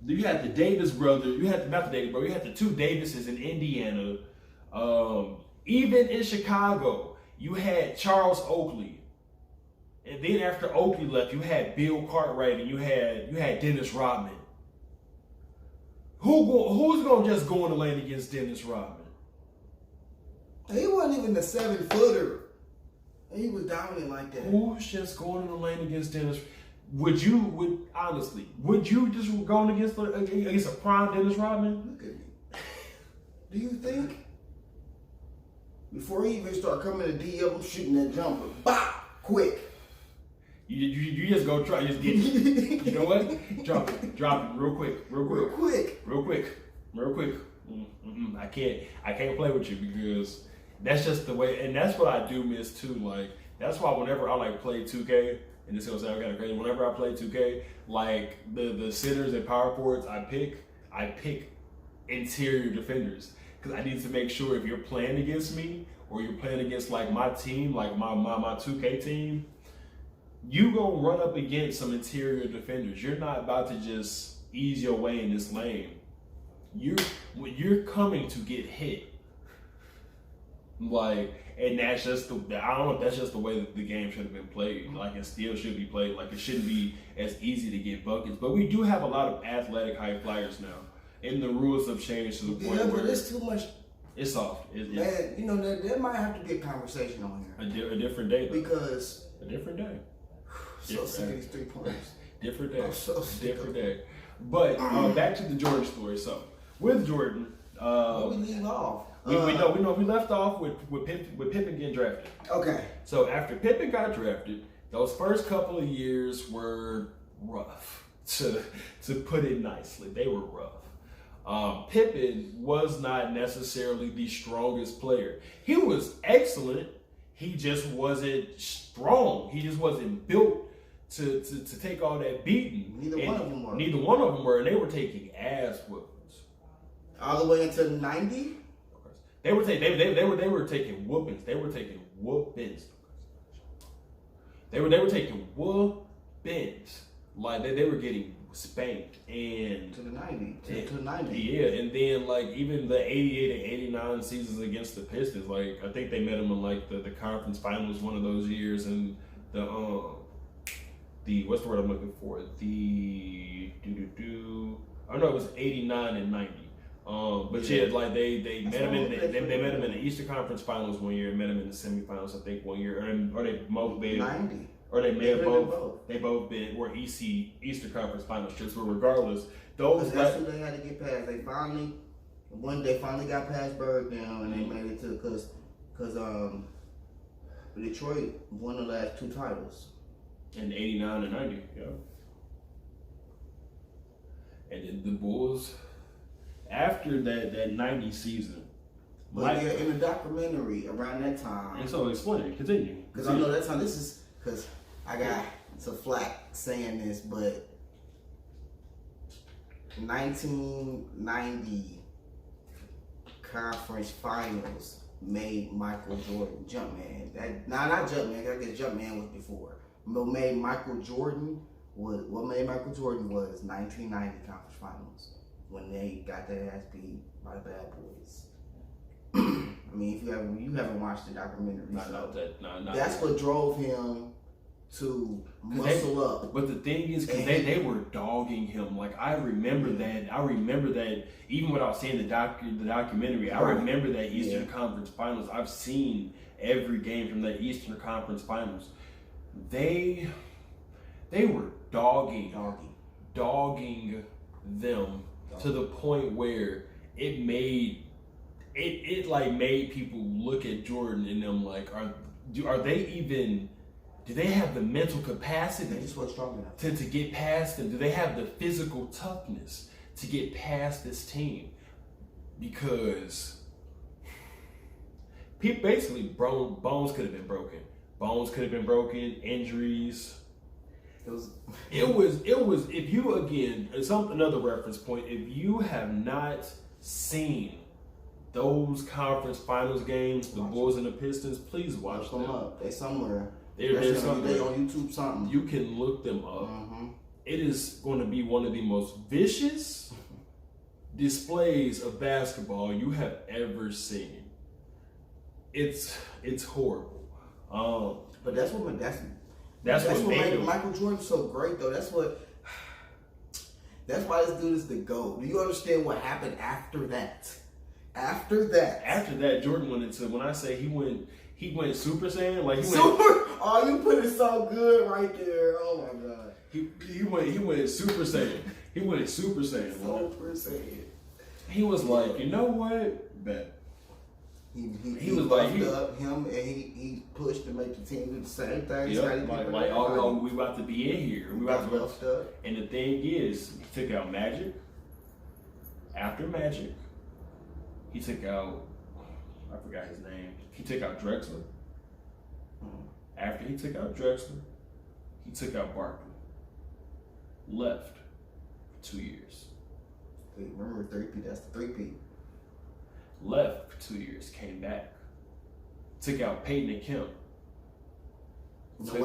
You had the Davis brother. You had the 2 Davises in Indiana. Even in Chicago, you had Charles Oakley. And then after Oakley left, you had Bill Cartwright and you had Dennis Rodman. Who's gonna just go in the lane against Dennis Rodman? He wasn't even the 7-footer. And he was dominant like that. Who's just going in the lane against Dennis? Would you just go against a prime Dennis Rodman? Look at me. Do you think before he even start coming to DM, I'm shooting that jumper, bop, quick. You just go try, just get it. You know what? Drop it real quick. I can't play with you because that's just the way, and that's what I do miss too. Like, that's why whenever I play 2K, and this is gonna sound kind of crazy, whenever I play 2K, like the centers and power forwards I pick interior defenders because I need to make sure if you're playing against me or you're playing against like my team, like my 2K team, you gonna run up against some interior defenders. You're not about to just ease your way in this lane. You're coming to get hit. Like, and that's just I don't know if that's just the way that the game should have been played. Like, it still should be played. Like, it shouldn't be as easy to get buckets. But we do have a lot of athletic high flyers now. And the rules have changed to the point where it's too much. It's soft. Man, you know, there might have to be a conversation on here. A different day. Though. Because a different day. So sick of these 3 pointers. Different day. I'm so sick different day. But back to the Jordan story. So with Jordan, where we leave off? We left off with Pippen getting drafted. Okay. So after Pippen got drafted, those first couple of years were rough, to put it nicely. They were rough. Pippen was not necessarily the strongest player. He was excellent. he just wasn't strong. He just wasn't built to take all that beating. Neither one of them were. Neither one of them were, and they were taking ass whoopings. All the way into 90? They were taking whoopings. They were taking whoopings. They were taking whoopings. Like they were getting spanked and to the 90. To the 90. Yeah, and then like even the 88 and 89 seasons against the Pistons, like I think they met them in like the conference finals one of those years, and the what's the word I'm looking for? Oh no, it was 89 and 90. But yeah, like they met him in the Eastern Conference Finals one year, and met him in the semifinals I think one year, or they both been 90. Or they may have both. They both been were Eastern Conference Finals trips. But regardless, those that's who they had to get past. They finally got past Bergdale, and they made it to because Detroit won the last 2 titles in 89 and 90. Yeah. And then the Bulls, after that 90 season. But yeah, in the documentary around that time. And so explain it. Continue. Because I know that time. This is because I got some flack saying this, but 1990 conference finals made Michael Jordan Jumpman. Not Jumpman. I guess Jumpman was before. What made Michael Jordan was 1990 conference finals when they got their ass beat by the Bad Boys. I mean, if you haven't watched the documentary, that's what drove him to muscle up. But the thing is, because they were dogging him. Like I remember that. Even without seeing the documentary, I remember that Eastern Conference Finals. I've seen every game from that Eastern Conference Finals. They were dogging them to the point where it made people look at Jordan and them like, are they even? Do they have the mental capacity? They just weren't strong enough to get past them? Do they have the physical toughness to get past this team? Because basically, bones could have been broken. Bones could have been broken. Injuries. It was. If you another reference point. If you have not seen those conference finals games, the Bulls and the Pistons, please watch them. Up. They're somewhere. They're somewhere on YouTube. Something you can look them up. Mm-hmm. It is going to be one of the most vicious displays of basketball you have ever seen. It's horrible. But that's what made Michael Jordan so great, though. That's why this dude is the GOAT. Do you understand what happened after that? After that, Jordan went into, when I say he went Super Saiyan, like he went. Oh, you put it so good right there. Oh my God. He went Super Saiyan. He went Super Saiyan. Super Saiyan. He was like, you know what? Bet. He was like him, and he pushed to make the team do the same thing. Yep, we about to be in here. We about to stuff. And the thing is, he took out Magic. After Magic, he took out, I forgot his name. He took out Drexler. After he took out Drexler, he took out Barkley. Left for 2 years. Remember 3P? That's the 3P. Left for 2 years, came back. Took out Peyton and Kemp. No,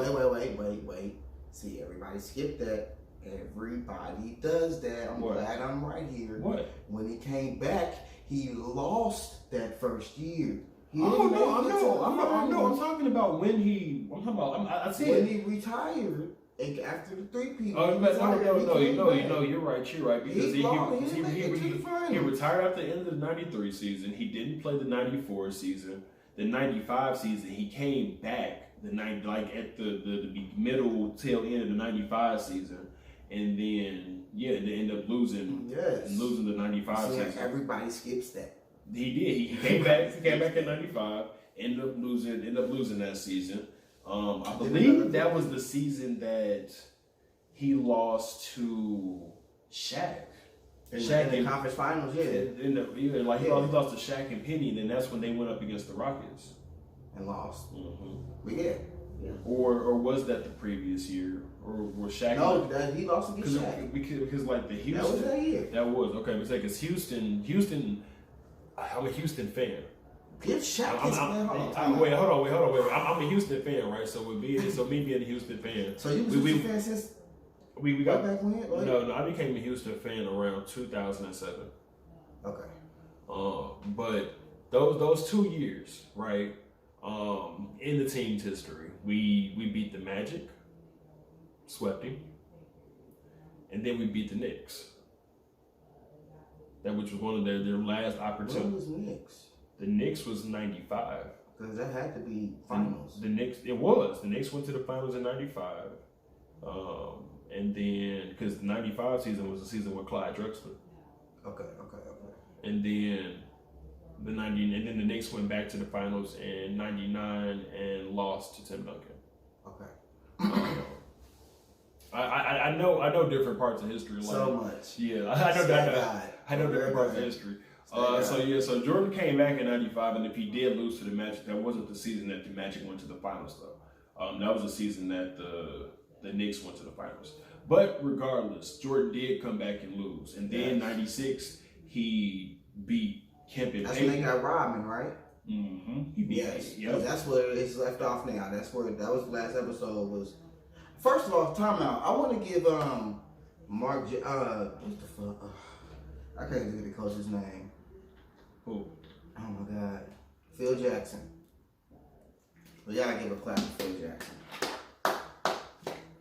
wait. See, everybody skipped that. Everybody does that. I'm glad I'm right here. What? When he came back, he lost that first year. I'm talking about when he. I said when he retired after the 3P. No, you're right. Because he retired at the end of the 93 season. He didn't play the 94 season. The 95 season, he came back at the middle tail end of the 95 season, and then they end up losing. Yes. And losing the 95 season. Everybody skips that. He did. He came back. He came back in '95. Ended up losing that season. I believe that was the season that he lost to Shaq. In the conference finals, he lost to Shaq and Penny, and then that's when they went up against the Rockets. and lost. Mm-hmm. But yeah. Or was that the previous year? Or was Shaq? No, he lost against Shaq. Because like the Houston. That was that year. That was okay. Because Houston. I'm a Houston fan. Give Shaq his man. Wait, hold on. I'm a Houston fan, right? So me being a Houston fan. So you was a Houston fan since we got back when? Like? No, I became a Houston fan around 2007. Okay. But those 2 years, right? In the team's history, we beat the Magic, swept him, and then we beat the Knicks. That which was one of their last opportunities. When was Knicks? The Knicks was 95. Because that had to be finals. The Knicks, it was. The Knicks went to the finals in 95. And then, because the 95 season was the season with Clyde Drexler. Okay. And then and then the Knicks went back to the finals in 99 and lost to Tim Duncan. Okay. I know different parts of history. Like, so much. Yeah, I know different parts of history. So Jordan came back in 95, and if he did lose to the Magic, that wasn't the season that the Magic went to the finals, though. That was the season that the Knicks went to the finals. But regardless, Jordan did come back and lose. And then 96, he beat Kemp and That's Payton. when they got Rodman, right? Mm-hmm. He beat Yes. That's where it's left off now. That was the last episode was. First of all, timeout. I want to give Mark. What the fuck? I can't think of the coach's name. Who? Oh my God, Phil Jackson. We gotta give a clap to Phil Jackson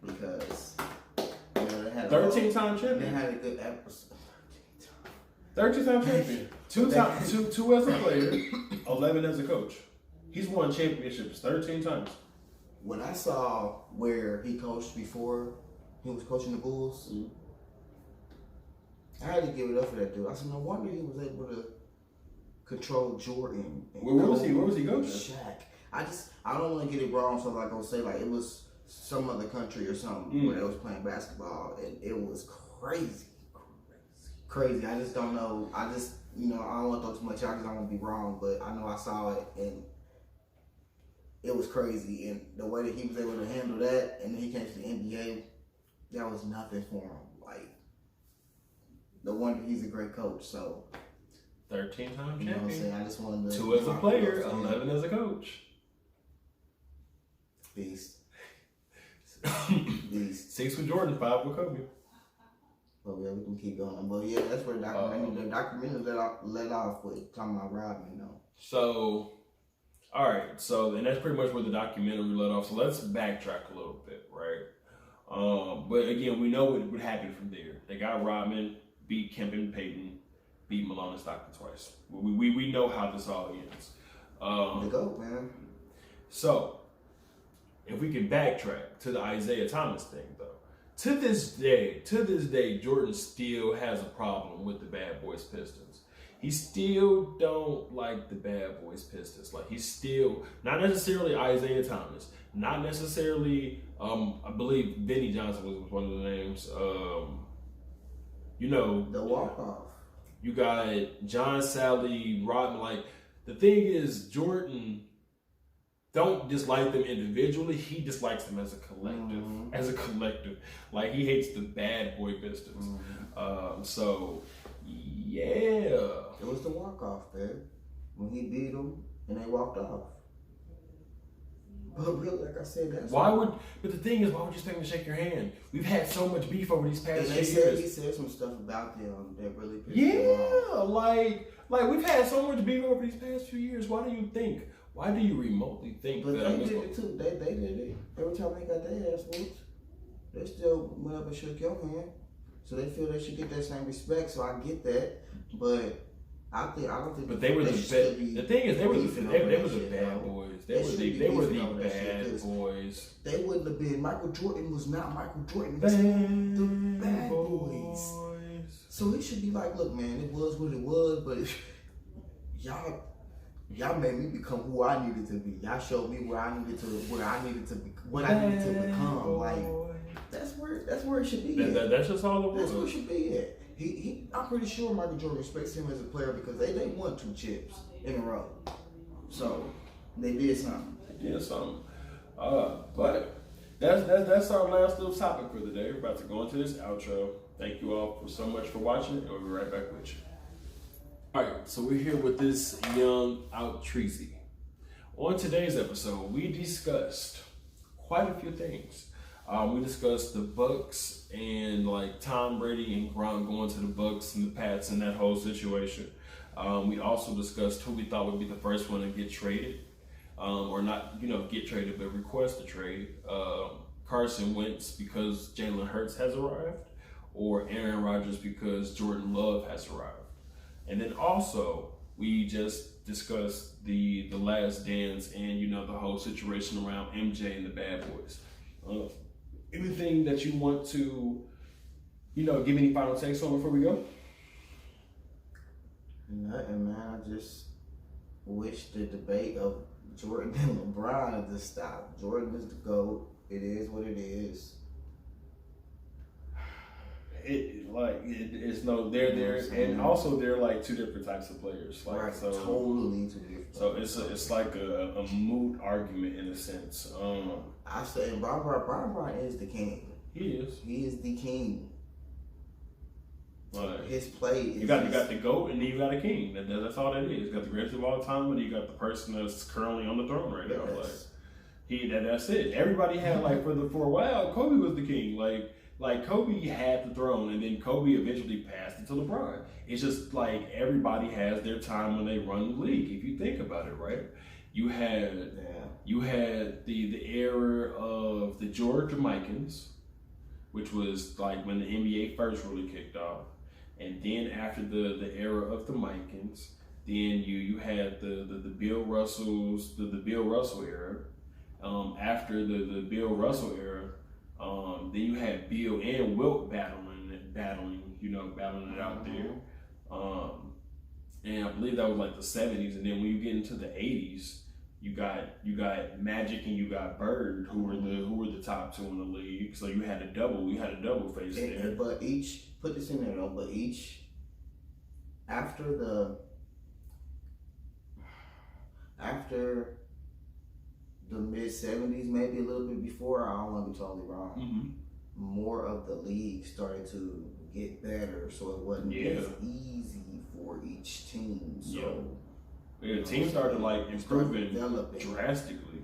because they had 13-time champion. They had a good episode. 13-time champion. Two as a player, 11 as a coach. He's won championships 13 times. When I saw where he coached before he was coaching the Bulls, I had to give it up for that dude. I said, no wonder he was able to control Jordan. Where was he coaching? Shaq. I don't want to get it wrong, so I'm not gonna say like it was some other country or something where they was playing basketball, and it was crazy. I just don't know. I don't want to throw too much out because I won't be wrong, but I know I saw it and it was crazy. And the way that he was able to handle that, and then he came to the NBA, that was nothing for him. Like, no wonder he's a great coach. So 13-time champion. You know what I'm saying? I just wanted to 2 as a player, 11 as a coach. Beast. 6 with Jordan, 5 with Kobe. But yeah, we can keep going. But yeah, that's where the documentary let off with talking about Rodman, though. So, all right. So, and that's pretty much where the documentary let off. So let's backtrack a little bit, right? But again, we know what happened from there. They got Rodman, beat Kemp and Payton, beat Malone and Stockton twice. We know how this all ends. The GOAT, man. So, if we can backtrack to the Isaiah Thomas thing, though. To this day, Jordan still has a problem with the Bad Boys Pistons. He still don't like the Bad Boys Pistons. Like, he's still, not necessarily Isaiah Thomas, not necessarily, I believe Vinnie Johnson was one of the names. The walk-off. You got John Sally, Rodman. Like, the thing is, Jordan don't dislike them individually. He dislikes them as a collective. Like, he hates the Bad Boy Pistons. So, yeah. It was the walk-off, man. When he beat them and they walked off. But really, like I said, that's but the thing is, why would you expect him to shake your hand? We've had so much beef over these past few years. He said some stuff about them that really pissed him off. like we've had so much beef over these past few years. Why do you remotely think but that? They did it too. They did it. Every time they got their ass whooped, they still went up and shook your hand. So they feel they should get that same respect. So I get that. But I don't think. But they were the best. The thing is, they were the bad boys. They were the bad boys. They wouldn't have been. Michael Jordan was not Michael Jordan. The bad boys. So it should be like, look, man, it was what it was, but y'all made me become who I needed to be. Y'all showed me what I needed to become. Like, that's where it should be. That's just all it was. That's where it should be at. I'm pretty sure Michael Jordan respects him as a player because they won 2 chips in a row. So They did something. They did something. But that's our last little topic for the day. We're about to go into this outro. Thank you all so much for watching, and we'll be right back with you. All right, so we're here with this young out Treasy. On today's episode, we discussed quite a few things. We discussed the BUCCS and like Tom Brady and Gronk going to the BUCCS and the Pats and that whole situation. We also discussed who we thought would be the first one to get traded, or not, get traded, but request a trade. Carson Wentz because Jalen Hurts has arrived, or Aaron Rodgers because Jordan Love has arrived. And then also we just discussed the Last Dance and the whole situation around MJ and the Bad Boys. Anything that you want to give any final takes on before we go? Nothing, man. I just wish the debate of Jordan and LeBron to stop. Jordan is the GOAT. It is what it is. It's no, they're there, and also they're like two different types of players. Like, right, so totally two different. So it's like a moot argument in a sense. I say Bron is the king. He is. He is the king. Like, his play is you got the GOAT and then you got a king. That's all that is. You got the greatest of all time, and you got the person that's currently on the throne right now. Like that's it. Everybody had for a while, Kobe was the king. Like Kobe had the throne, and then Kobe eventually passed it to LeBron. It's just like everybody has their time when they run the league. If you think about it, right? You had the era of the George Jamaicans, which was like when the NBA first really kicked off, and then after the era of the Micans, then you had the Bill Russells, the Bill Russell era. After the Bill Russell era. Then you had Bill and Wilt battling it out there. And I believe that was like the 70s. And then when you get into the 80s, you got Magic and you got Bird, who were the top two in the league. So you had a double face there. But put this in there though, but after the mid-70s, maybe a little bit before, I don't want to be totally wrong, more of the league started to get better, so it wasn't as easy for each team. So the team started improving drastically.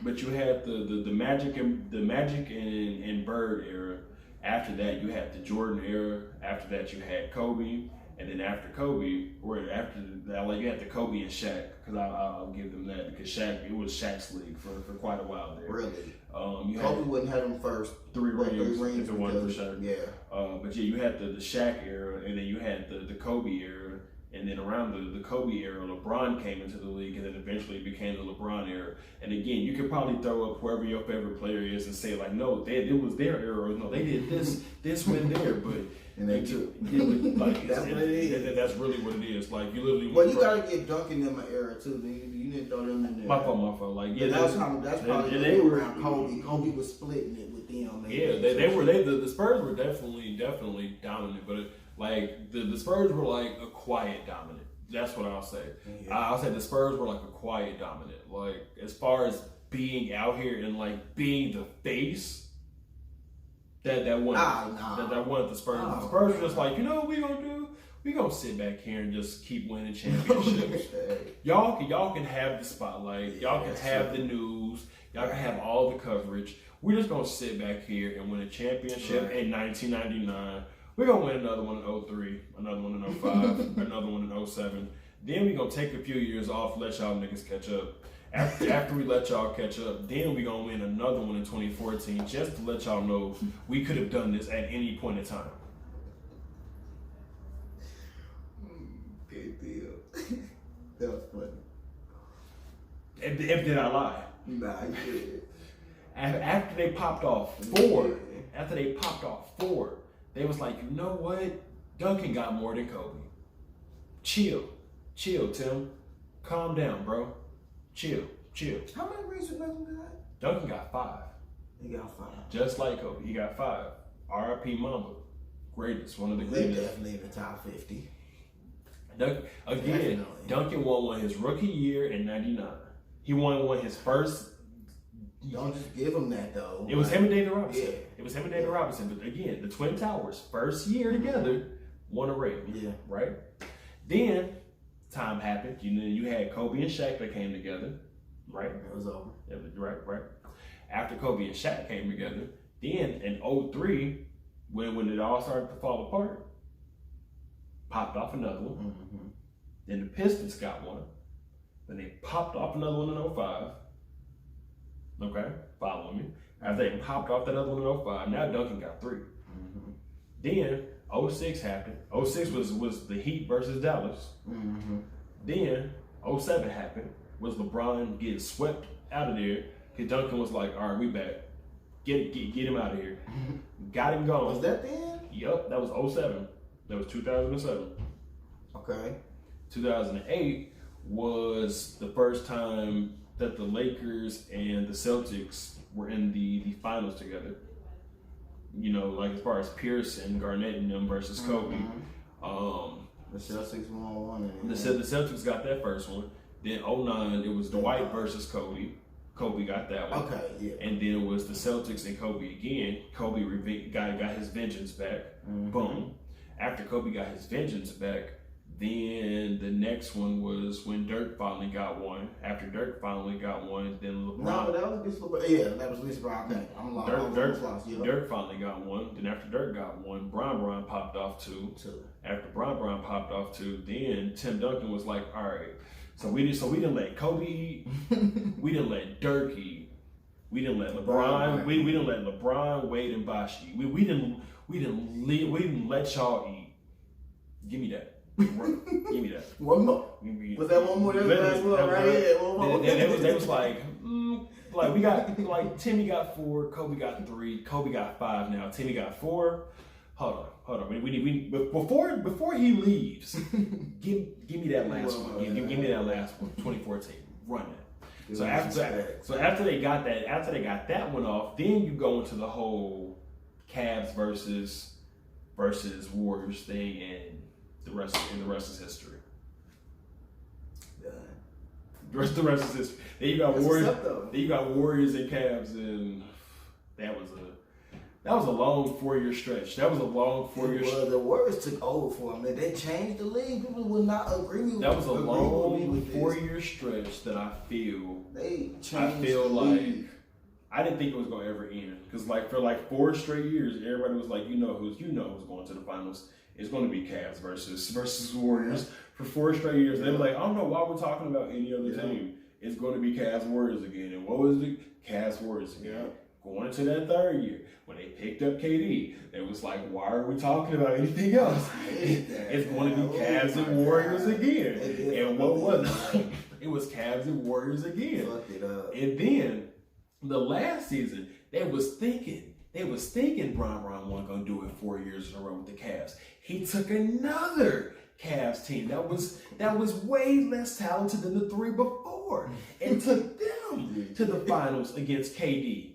But you had the Magic and Bird era. After that, you had the Jordan era. After that, you had Kobe. And then after Kobe, or after that, you had the Kobe and Shaq, because I'll give them that, because it was Shaq's league for quite a while there. Really? Kobe wouldn't have them first three rings if it wasn't for Shaq. Yeah. But you had the Shaq era, and then you had the Kobe era, and then around the Kobe era, LeBron came into the league, and then eventually it became the LeBron era. And again, you could probably throw up whoever your favorite player is and say no, it was their era, or no, they did this went there, but. And they too. That's what it is. That's really what it is. You literally. Well, you gotta give Duncan them an era too. You didn't throw them in there. My fault. That's probably they were around Kobe. Kobe was splitting it with them. The Spurs were definitely dominant, but the Spurs were a quiet dominant. That's what I'll say. Yeah. I'll say the Spurs were a quiet dominant. As far as being out here and being the face. That one the Spurs. The Spurs were just what we gonna do? We gonna sit back here and just keep winning championships. Y'all can have the spotlight. Y'all can have the news. Y'all can have all the coverage. We're just gonna sit back here and win a championship in 1999. We're gonna win another one in 03, another one in 05, another one in 07. Then we're gonna take a few years off, let y'all niggas catch up. After we let y'all catch up, then we're going to win another one in 2014 just to let y'all know we could have done this at any point in time. Good deal. That was funny. If did I lie? Nah, you did. After they popped off four, they was like, you know what? Duncan got more than Kobe. Chill, Tim. Calm down, bro. Chill. How many rings did Duncan got? Duncan got 5. He got 5. Just like Kobe, he got 5. R.I.P. Mamba. Greatest, one of the greatest. Definitely in the top 50. Duncan won his rookie year in 99. He won his first. Don't just give him that though. It was him and David Robinson. Yeah. It was him and David Robinson. But again, the Twin Towers, first year together, won a ring. Yeah. Right? Then time happened. You had Kobe and Shaq that came together. Right? It was over. Yeah, right. After Kobe and Shaq came together, then in 03, when it all started to fall apart, popped off another one. Mm-hmm. Then the Pistons got one. Then they popped off another one in 05. Okay, following me. After they popped off that other one in 05, now Duncan got 3. Mm-hmm. Then 06 happened. 06 was the Heat versus Dallas. Mm-hmm. Then 07 happened. Was LeBron getting swept out of there? Because Duncan was like, all right, we back. Get him out of here. Got him going. Was that then? Yep, that was 07. That was 2007. Okay. 2008 was the first time that the Lakers and the Celtics were in the finals together. You know, like as far as Pierce and Garnett and them versus Kobe. The Celtics won one. The Celtics got that first one. Then 09, it was Dwight versus Kobe. Kobe got that one. Okay, yeah. And then it was the Celtics and Kobe again. Kobe got his vengeance back. Mm-hmm. Boom. After Kobe got his vengeance back, then the next one was when Dirk finally got one. After Dirk finally got one, then LeBron. No, that was against LeBron. Yeah, that was against LeBron. Okay, I'm lost. Dirk finally got one. Then after Dirk got one, Bron popped off 2. After Bron popped off 2, then Tim Duncan was like, all right. So we didn't let Kobe eat. We didn't let Dirk eat. We didn't let LeBron. We didn't let LeBron, Wade, and Bosh eat. We didn't let y'all eat. Give me that. Give me that. One more. Was that one more? That was the last one, right? Yeah, one more. They was like, like we got like Timmy got 4, Kobe got 3, Kobe got 5 now. Timmy got 4. Hold on. We before he leaves, give me that last one. Give me that last one. 2014. Run it. So after they got that one off, then you go into the whole Cavs versus Warriors thing, and the rest is history. The rest is history. Then you got Warriors. Then you got Warriors and Cavs, and that was a long 4-year stretch. That was a long 4-year stretch. Well, the Warriors took over for them. They changed the league. People would not agree with that. Was a long 4-year stretch that I feel. They changed. I feel like I didn't think it was gonna ever end, because like for like 4 straight years, everybody was like, who's going to the finals. It's going to be Cavs versus Warriors for 4 straight years. And they were like, I don't know why we're talking about any other team. It's going to be Cavs Warriors again. And what was it? Cavs Warriors again. Yeah. Going into that 3rd year, when they picked up KD, it was like, why are we talking about anything else? It's going to be Cavs and Warriors again. And what was it? It was Cavs and Warriors again. And then the last season, they was thinking Bron wasn't going to do it 4 years in a row with the Cavs. He took another Cavs team that was way less talented than the 3 before and took them to the finals against KD.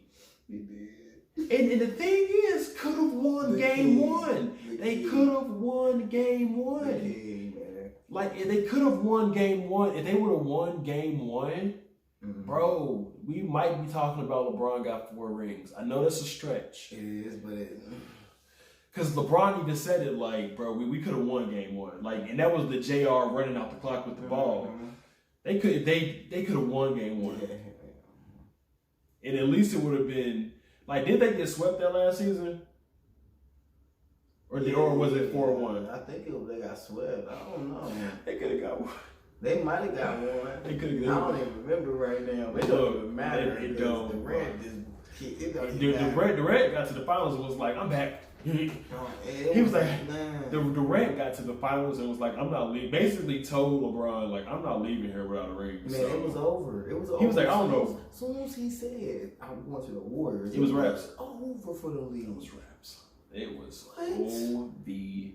And the thing is, could have won game 1. They could have won game 1. Like, if they could have won game 1, if they would have won game 1, bro, we might be talking about LeBron got 4 rings. I know that's a stretch. It is, but because LeBron even said it like, bro, we could have won game 1. Like, and that was the JR running out the clock with the ball. They could have won game 1. And at least it would have been like, did they get swept that last season? Or was it 4-1? I think they got swept. I don't know. They could have got one. They might have got one. They could have. I don't even remember right now. It don't even matter. It don't. Durant got to the finals and was like, I'm back. He was like, Durant got to the finals and was like, I'm not leaving. Basically told LeBron, like, I'm not leaving here without a ring. Man, it was over. He was like, I don't know. As soon as he said, I'm going to the Warriors, it was raps. Over for the league. It was raps. It was OVA.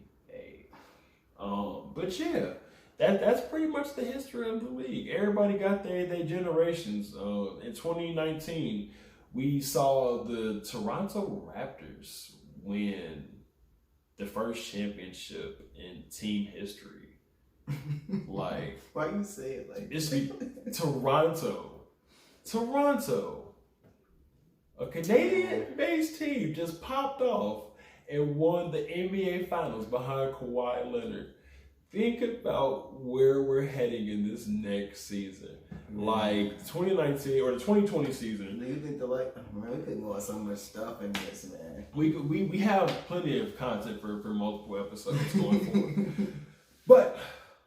But yeah. That's pretty much the history of the league. Everybody got their generations. In 2019, we saw the Toronto Raptors win the first championship in team history. Like, why you say it like it's Toronto. Toronto, a Canadian-based team, just popped off and won the NBA Finals behind Kawhi Leonard. Think about where we're heading in this next season. Like 2019 or the 2020 season. Do you think man, we could go on so much stuff in this, man. We have plenty of content for multiple episodes going forward. But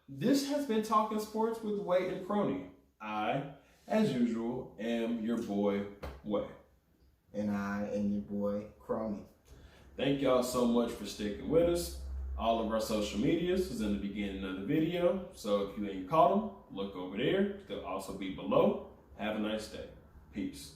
this has been Talking Sports with Way and CRONEY. I, as usual, am your boy, Way. And I am your boy, CRONEY. Thank y'all so much for sticking with us. All of our social medias is in the beginning of the video. So if you ain't caught them, look over there. They'll also be below. Have a nice day. Peace.